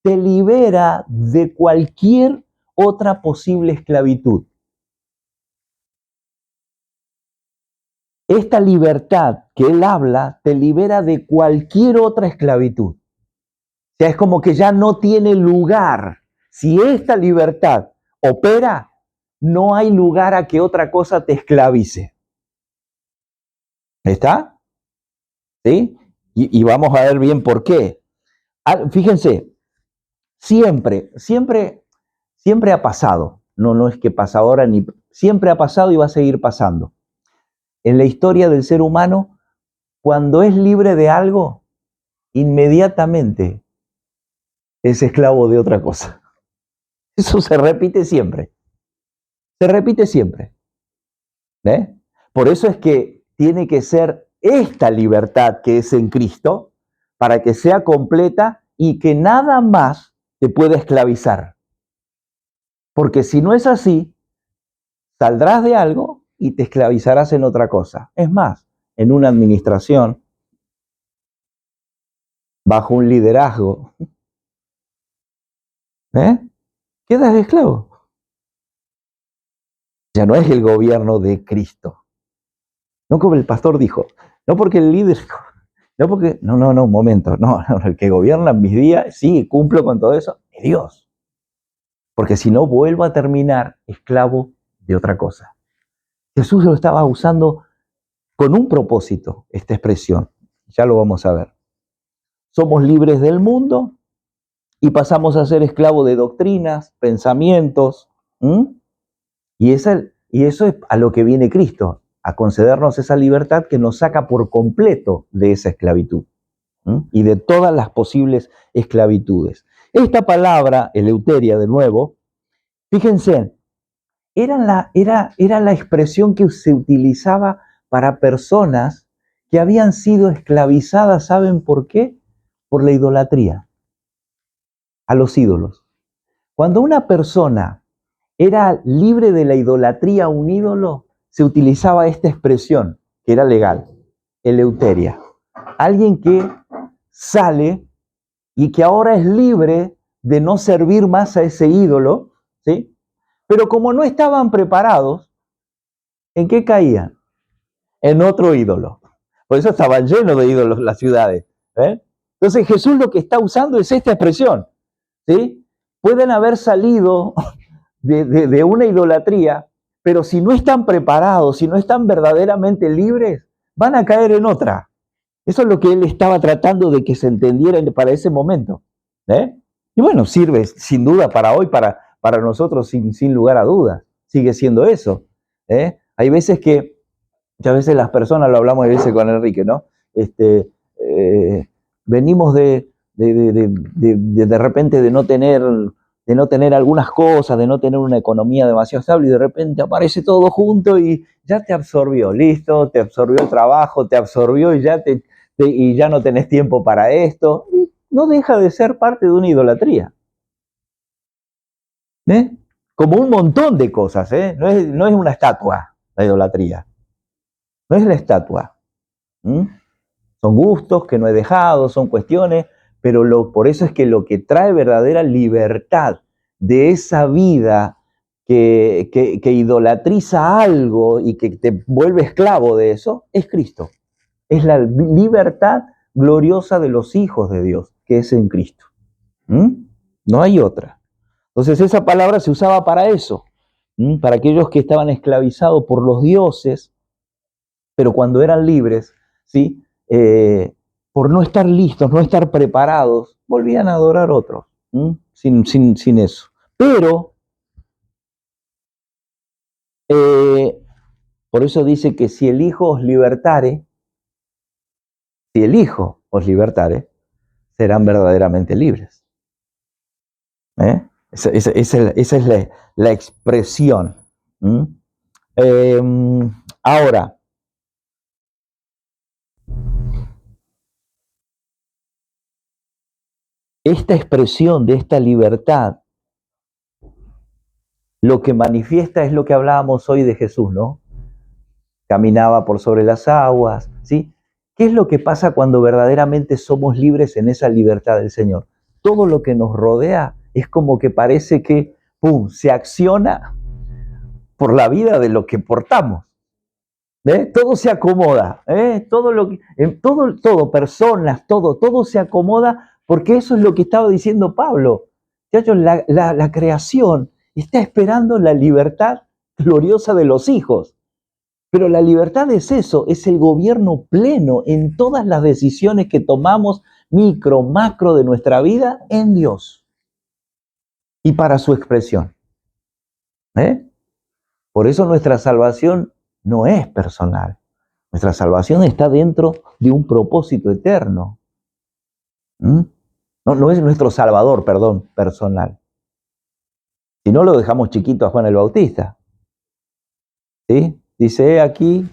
Speaker 1: te libera de cualquier otra posible esclavitud. Esta libertad que él habla te libera de cualquier otra esclavitud. O sea, es como que ya no tiene lugar. Si esta libertad opera, no hay lugar a que otra cosa te esclavice. ¿Está? ¿Sí? Y vamos a ver bien por qué. Fíjense, siempre ha pasado. No es que pasa ahora, siempre ha pasado y va a seguir pasando. En la historia del ser humano, cuando es libre de algo, inmediatamente es esclavo de otra cosa. Eso se repite siempre. Se repite siempre. ¿Eh? Por eso es que tiene que ser esta libertad que es en Cristo para que sea completa y que nada más te pueda esclavizar. Porque si no es así, saldrás de algo y te esclavizarás en otra cosa. Es más, en una administración, bajo un liderazgo, quedas esclavo. Ya no es el gobierno de Cristo. No como el pastor dijo, no porque el líder, un momento, el que gobierna mis días, sí, cumplo con todo eso, es Dios. Porque si no, vuelvo a terminar esclavo de otra cosa. Jesús lo estaba usando con un propósito, esta expresión. Ya lo vamos a ver. Somos libres del mundo y pasamos a ser esclavos de doctrinas, pensamientos. Y eso es a lo que viene Cristo, a concedernos esa libertad que nos saca por completo de esa esclavitud y de todas las posibles esclavitudes. Esta palabra, eleuteria de nuevo, fíjense, era la expresión que se utilizaba para personas que habían sido esclavizadas, ¿saben por qué? Por la idolatría, a los ídolos. Cuando una persona era libre de la idolatría a un ídolo, se utilizaba esta expresión, que era legal, eleuteria. Alguien que sale y que ahora es libre de no servir más a ese ídolo, ¿sí? Pero como no estaban preparados, ¿en qué caían? En otro ídolo. Por eso estaban llenos de ídolos las ciudades. Entonces Jesús lo que está usando es esta expresión, ¿sí? Pueden haber salido de una idolatría, pero si no están preparados, si no están verdaderamente libres, van a caer en otra. Eso es lo que él estaba tratando de que se entendiera para ese momento. Y bueno, sirve sin duda para hoy, para nosotros sin lugar a dudas. Sigue siendo eso. Hay veces que, muchas veces las personas, lo hablamos a veces con Enrique, ¿no? Venimos de repente de no tener algunas cosas, de no tener una economía demasiado estable y de repente aparece todo junto y ya te absorbió, listo, te absorbió el trabajo, te absorbió y ya no tenés tiempo para esto. No deja de ser parte de una idolatría. Como un montón de cosas, no es una estatua la idolatría, no es la estatua. Son gustos que no he dejado, son cuestiones, pero por eso es que lo que trae verdadera libertad de esa vida que idolatriza algo y que te vuelve esclavo de eso, es Cristo. Es la libertad gloriosa de los hijos de Dios, que es en Cristo. No hay otra. Entonces esa palabra se usaba para eso, para aquellos que estaban esclavizados por los dioses, pero cuando eran libres, ¿sí? Por no estar listos, no estar preparados, volvían a adorar otros, sin eso. Pero, por eso dice que si el Hijo os libertare, serán verdaderamente libres. Esa es la expresión. Ahora, esta expresión de esta libertad, lo que manifiesta es lo que hablábamos hoy de Jesús, ¿no? Caminaba por sobre las aguas, ¿sí? ¿Qué es lo que pasa cuando verdaderamente somos libres en esa libertad del Señor? Todo lo que nos rodea es como que parece que, ¡pum!, se acciona por la vida de lo que portamos. Todo se acomoda, todo, personas, todo se acomoda, porque eso es lo que estaba diciendo Pablo. La creación está esperando la libertad gloriosa de los hijos. Pero la libertad es eso, es el gobierno pleno en todas las decisiones que tomamos, micro, macro de nuestra vida, en Dios y para su expresión. Por eso nuestra salvación no es personal. Nuestra salvación está dentro de un propósito eterno. No es nuestro Salvador, perdón, personal. Si no, lo dejamos chiquito a Juan el Bautista. ¿Sí? Dice, he aquí,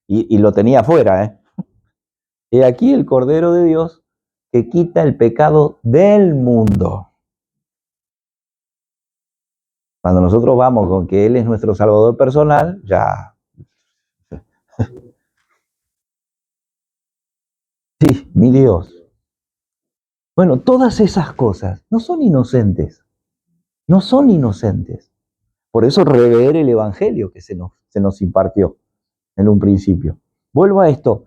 Speaker 1: y lo tenía afuera, he aquí el Cordero de Dios que quita el pecado del mundo. Cuando nosotros vamos con que Él es nuestro Salvador personal, ya. Sí, mi Dios. Bueno, todas esas cosas no son inocentes. No son inocentes. Por eso rever el Evangelio que se nos impartió en un principio. Vuelvo a esto.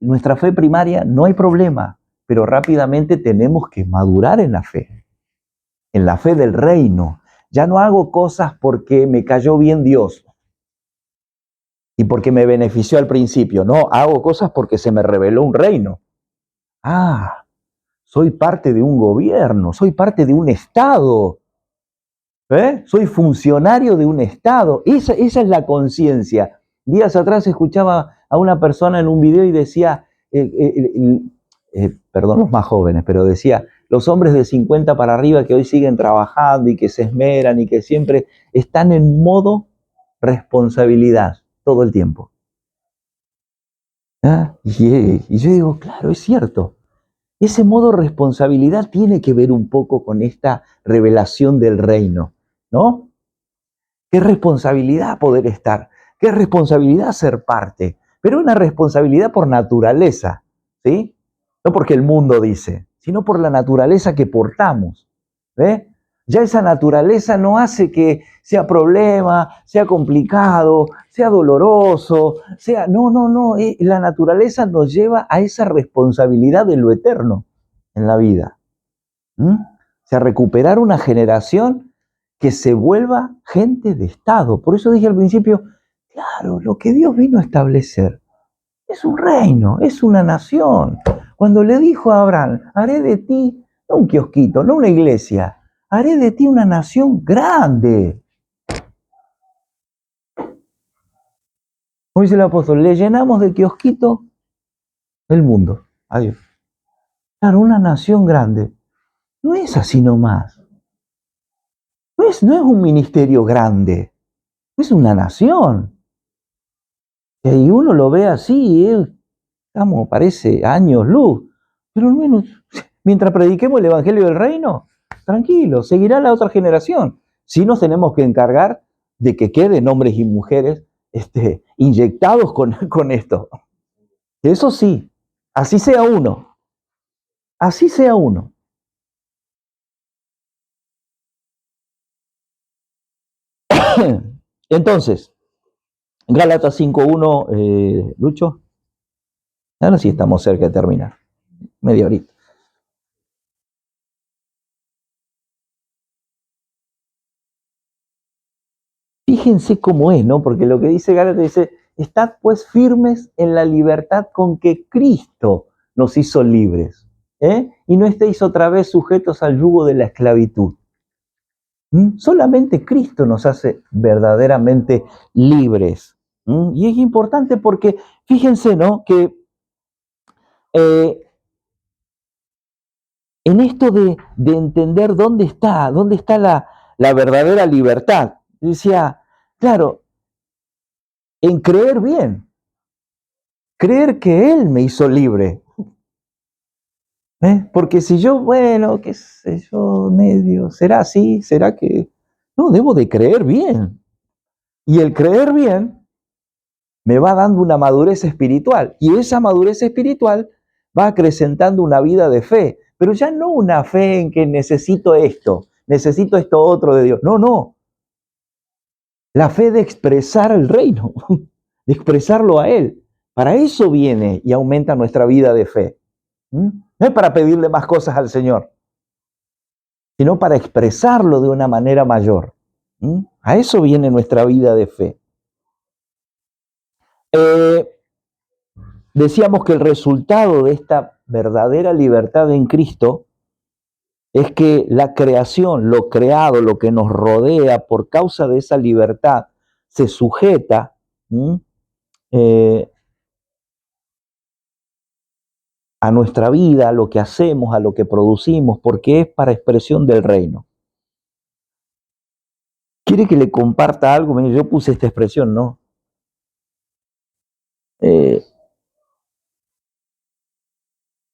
Speaker 1: Nuestra fe primaria no hay problema, pero rápidamente tenemos que madurar en la fe del reino. Ya no hago cosas porque me cayó bien Dios y porque me benefició al principio. No, hago cosas porque se me reveló un reino. Ah, soy parte de un gobierno, soy parte de un Estado. Soy funcionario de un Estado. Esa es la conciencia. Días atrás escuchaba a una persona en un video y decía, perdón los más jóvenes, pero decía, los hombres de 50 para arriba que hoy siguen trabajando y que se esmeran y que siempre están en modo responsabilidad todo el tiempo. Y yo digo, claro, es cierto. Ese modo responsabilidad tiene que ver un poco con esta revelación del reino, ¿no? Qué responsabilidad poder estar, qué responsabilidad ser parte, pero una responsabilidad por naturaleza, ¿sí? No porque el mundo dice, sino por la naturaleza que portamos, ¿ve? Ya esa naturaleza no hace que sea problema, sea complicado, sea doloroso, sea... No. La naturaleza nos lleva a esa responsabilidad de lo eterno en la vida. O sea, recuperar una generación que se vuelva gente de Estado. Por eso dije al principio, claro, lo que Dios vino a establecer es un reino, es una nación. Cuando le dijo a Abraham, haré de ti, no un kiosquito, no una iglesia, haré de ti una nación grande. Como dice el apóstol, le llenamos de kiosquito el mundo. Adiós. Claro, una nación grande. No es así nomás. No es un ministerio grande. Es una nación. Y uno lo ve así, parece años luz. Pero al menos, mientras prediquemos el Evangelio del Reino, tranquilo, seguirá la otra generación. Sí nos tenemos que encargar de que queden hombres y mujeres inyectados con esto. Eso sí, así sea uno. Así sea uno. Entonces, Gálatas 5:1, Lucho. Ahora sí estamos cerca de terminar. Media horita. Fíjense cómo es, ¿no? Porque lo que dice Gálatas dice, estad pues firmes en la libertad con que Cristo nos hizo libres, y no estéis otra vez sujetos al yugo de la esclavitud. Solamente Cristo nos hace verdaderamente libres. Y es importante porque, fíjense, ¿no? Que en esto de entender dónde está la verdadera libertad, decía, claro, en creer bien. Creer que Él me hizo libre. Porque si yo, bueno, qué sé yo, medio, ¿será así? ¿Será que...? No, debo de creer bien. Y el creer bien me va dando una madurez espiritual. Y esa madurez espiritual va acrecentando una vida de fe. Pero ya no una fe en que necesito esto otro de Dios. No. La fe de expresar el reino, de expresarlo a Él. Para eso viene y aumenta nuestra vida de fe. No es para pedirle más cosas al Señor, sino para expresarlo de una manera mayor. A eso viene nuestra vida de fe. Decíamos que el resultado de esta verdadera libertad en Cristo es que la creación, lo creado, lo que nos rodea, por causa de esa libertad, se sujeta eh, a nuestra vida, a lo que hacemos, a lo que producimos, porque es para expresión del reino. ¿Quiere que le comparta algo? Mire, yo puse esta expresión, ¿no?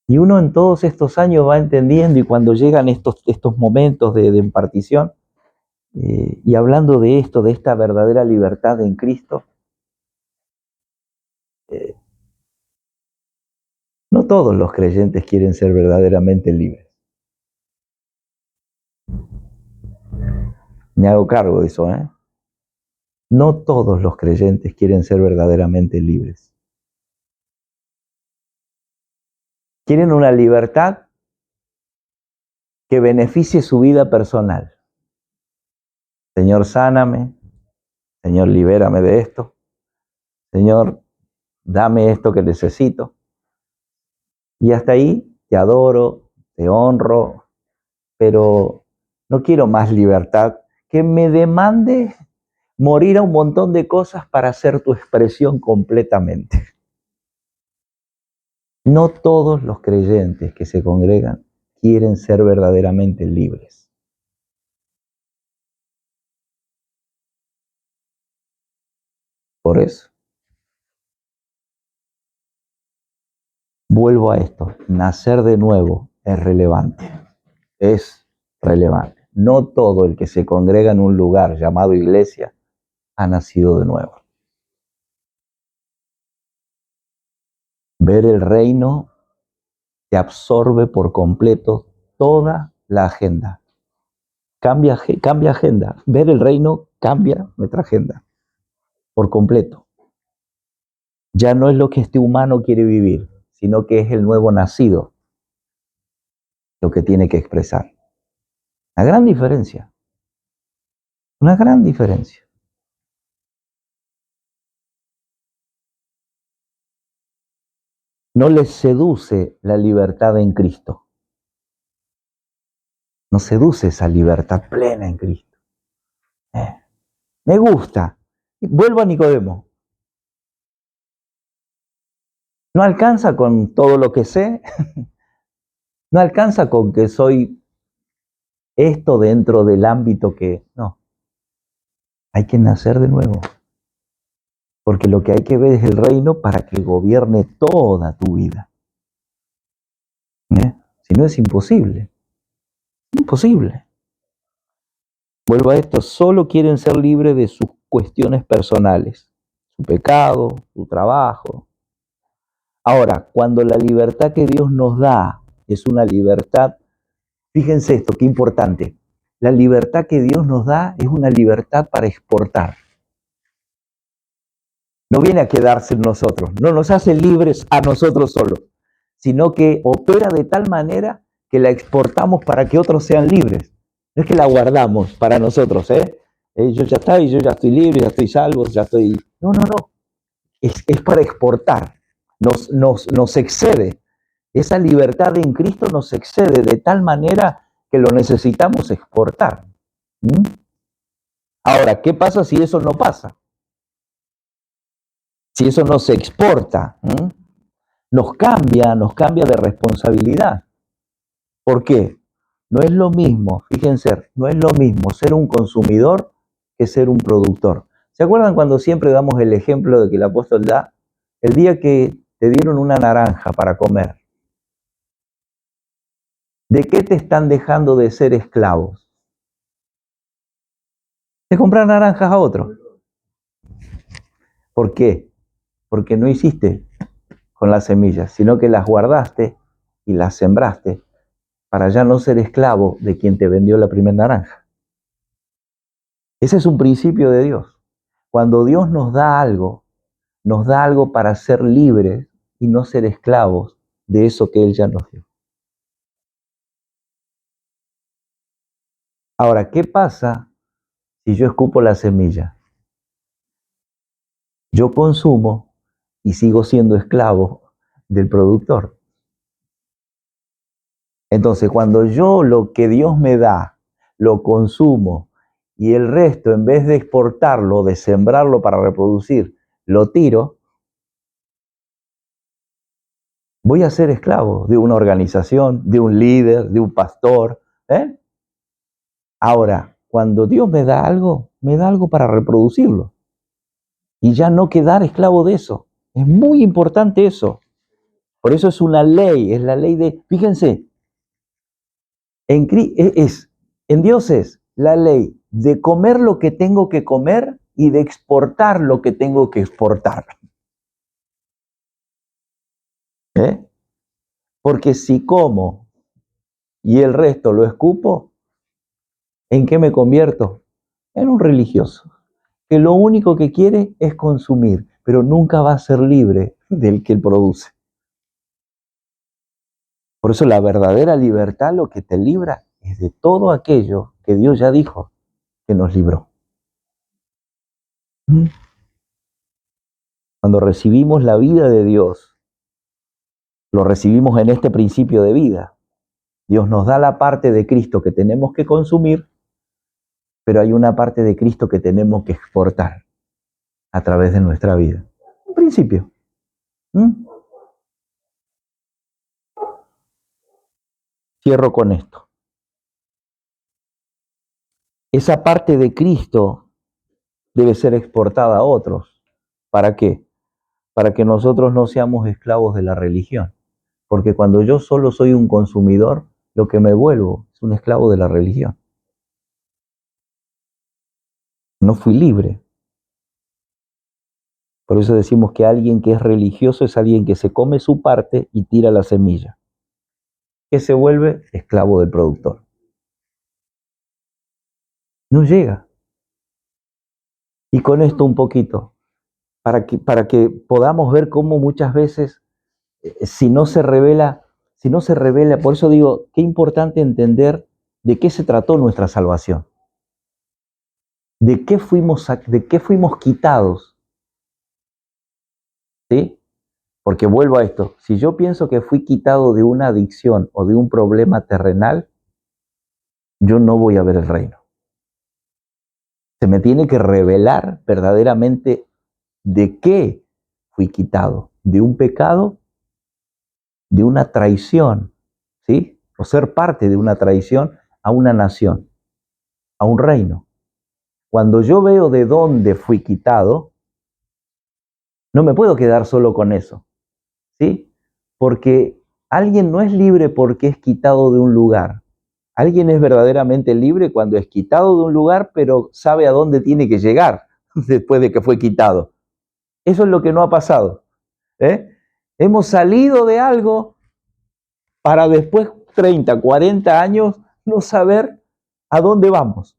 Speaker 1: Y uno en todos estos años va entendiendo, y cuando llegan estos momentos de impartición, y hablando de esto, de esta verdadera libertad en Cristo, eh, no todos los creyentes quieren ser verdaderamente libres. Me hago cargo de eso, ¿eh? No todos los creyentes quieren ser verdaderamente libres. Quieren una libertad que beneficie su vida personal. Señor, sáname. Señor, libérame de esto. Señor, dame esto que necesito. Y hasta ahí te adoro, te honro, pero no quiero más libertad que me demande morir a un montón de cosas para hacer tu expresión completamente. No todos los creyentes que se congregan quieren ser verdaderamente libres. Por eso, vuelvo a esto, nacer de nuevo es relevante, es relevante. No todo el que se congrega en un lugar llamado iglesia ha nacido de nuevo. Ver el reino te absorbe por completo toda la agenda. Cambia agenda. Ver el reino cambia nuestra agenda por completo. Ya no es lo que este humano quiere vivir, sino que es el nuevo nacido lo que tiene que expresar. Una gran diferencia. Una gran diferencia. No les seduce la libertad en Cristo. No seduce esa libertad plena en Cristo. Me gusta. Vuelvo a Nicodemo. No alcanza con todo lo que sé. No alcanza con que soy esto dentro del ámbito que... No. Hay que nacer de nuevo. Porque lo que hay que ver es el reino para que gobierne toda tu vida. Si no, es imposible. Imposible. Vuelvo a esto, solo quieren ser libres de sus cuestiones personales, su pecado, su trabajo. Ahora, cuando la libertad que Dios nos da es una libertad, fíjense esto, qué importante, la libertad que Dios nos da es una libertad para exportar. No viene a quedarse en nosotros, no nos hace libres a nosotros solos, sino que opera de tal manera que la exportamos para que otros sean libres. No es que la guardamos para nosotros, yo ya estoy libre, ya estoy salvo, ya estoy... No, no, no. Es para exportar. Nos excede. Esa libertad en Cristo nos excede de tal manera que lo necesitamos exportar. ¿Mm? Ahora, ¿qué pasa si eso no pasa? Si eso no se exporta, nos cambia de responsabilidad. ¿Por qué? No es lo mismo, fíjense, no es lo mismo ser un consumidor que ser un productor. ¿Se acuerdan cuando siempre damos el ejemplo de que el apóstol da? El día que te dieron una naranja para comer, ¿de qué te están dejando de ser esclavos? De comprar naranjas a otro. ¿Por qué? Porque no hiciste con las semillas, sino que las guardaste y las sembraste para ya no ser esclavo de quien te vendió la primera naranja. Ese es un principio de Dios. Cuando Dios nos da algo para ser libres y no ser esclavos de eso que Él ya nos dio. Ahora, ¿qué pasa si yo escupo la semilla? Yo consumo y sigo siendo esclavo del productor. Entonces, cuando yo lo que Dios me da, lo consumo, y el resto, en vez de exportarlo, de sembrarlo para reproducir, lo tiro, voy a ser esclavo de una organización, de un líder, de un pastor. Ahora, cuando Dios me da algo para reproducirlo y ya no quedar esclavo de eso. Es muy importante eso. Por eso es una ley, es la ley de, fíjense, en Dios es la ley de comer lo que tengo que comer y de exportar lo que tengo que exportar. Porque si como y el resto lo escupo, ¿en qué me convierto? En un religioso, que lo único que quiere es consumir, pero nunca va a ser libre del que produce. Por eso la verdadera libertad lo que te libra es de todo aquello que Dios ya dijo que nos libró. Cuando recibimos la vida de Dios, lo recibimos en este principio de vida. Dios nos da la parte de Cristo que tenemos que consumir, pero hay una parte de Cristo que tenemos que exportar a través de nuestra vida. Un principio. Cierro con esto. Esa parte de Cristo debe ser exportada a otros. ¿Para qué? Para que nosotros no seamos esclavos de la religión. Porque cuando yo solo soy un consumidor, lo que me vuelvo es un esclavo de la religión. No fui libre. Por eso decimos que alguien que es religioso es alguien que se come su parte y tira la semilla, que se vuelve esclavo del productor. No llega. Y con esto un poquito, para que podamos ver cómo muchas veces, si no se revela, por eso digo, qué importante entender de qué se trató nuestra salvación. ¿De qué fuimos quitados? ¿Sí? Porque vuelvo a esto, si yo pienso que fui quitado de una adicción o de un problema terrenal, yo no voy a ver el reino. Se me tiene que revelar verdaderamente de qué fui quitado, de un pecado, de una traición, ¿sí? O ser parte de una traición a una nación, a un reino. Cuando yo veo de dónde fui quitado, no me puedo quedar solo con eso, ¿sí? Porque alguien no es libre porque es quitado de un lugar. Alguien es verdaderamente libre cuando es quitado de un lugar, pero sabe a dónde tiene que llegar después de que fue quitado. Eso es lo que no ha pasado. Hemos salido de algo para después, 30, 40 años, no saber a dónde vamos.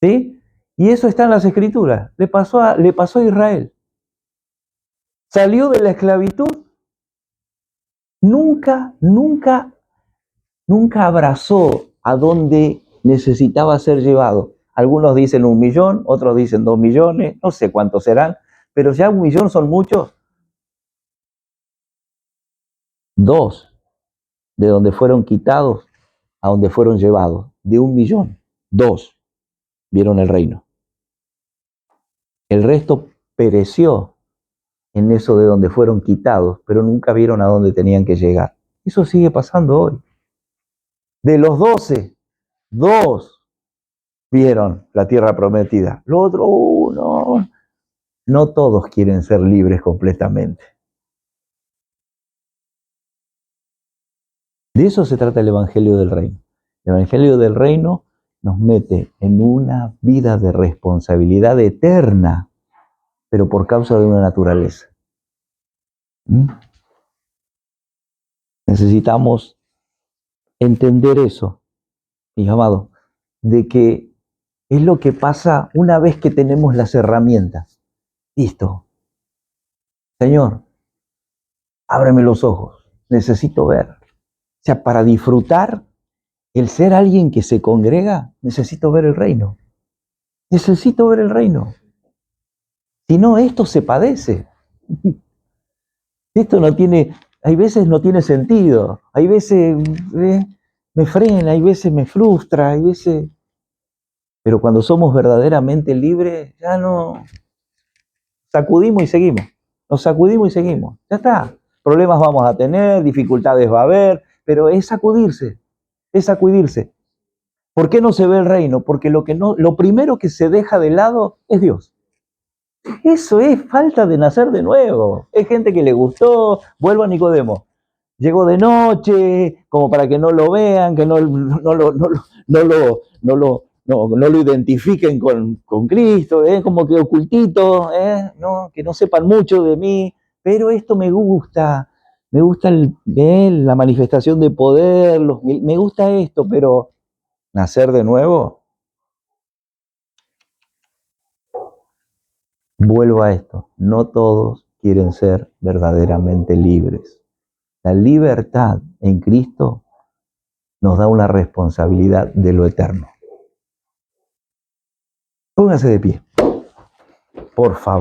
Speaker 1: ¿Sí? Y eso está en las Escrituras. Le pasó a Israel. Salió de la esclavitud, nunca abrazó a dónde necesitaba ser llevado. Algunos dicen 1 millón, otros dicen 2 millones, no sé cuántos serán, pero ya 1 millón son muchos. 2, de donde fueron quitados a donde fueron llevados. De 1 millón, 2 vieron el reino. El resto pereció en eso de donde fueron quitados, pero nunca vieron a dónde tenían que llegar. Eso sigue pasando hoy. De los 12, 2 vieron la tierra prometida. Los otros, no todos quieren ser libres completamente. De eso se trata el Evangelio del Reino. El Evangelio del Reino nos mete en una vida de responsabilidad eterna, pero por causa de una naturaleza. Necesitamos entender eso, mis amados, de que es lo que pasa una vez que tenemos las herramientas. Listo. Señor, ábreme los ojos. Necesito ver. O sea, para disfrutar el ser alguien que se congrega, necesito ver el reino. Necesito ver el reino. Si no, esto se padece. Esto no tiene, hay veces no tiene sentido, hay veces me frena, hay veces me frustra, hay veces... Pero cuando somos verdaderamente libres, ya no, sacudimos y seguimos. Nos sacudimos y seguimos. Ya está. Problemas vamos a tener, dificultades va a haber, pero es sacudirse, es sacudirse. ¿Por qué no se ve el reino? Porque lo primero que se deja de lado es Dios. Eso es falta de nacer de nuevo. Hay gente que le gustó, vuelvo a Nicodemo. Llegó de noche, como para que no lo vean, que no lo identifiquen con Cristo, como que ocultito, no, que no sepan mucho de mí, pero esto me gusta la manifestación de poder, me gusta esto, pero nacer de nuevo, vuelvo a esto, no todos quieren ser verdaderamente libres. La libertad en Cristo nos da una responsabilidad de lo eterno. Póngase de pie, por favor.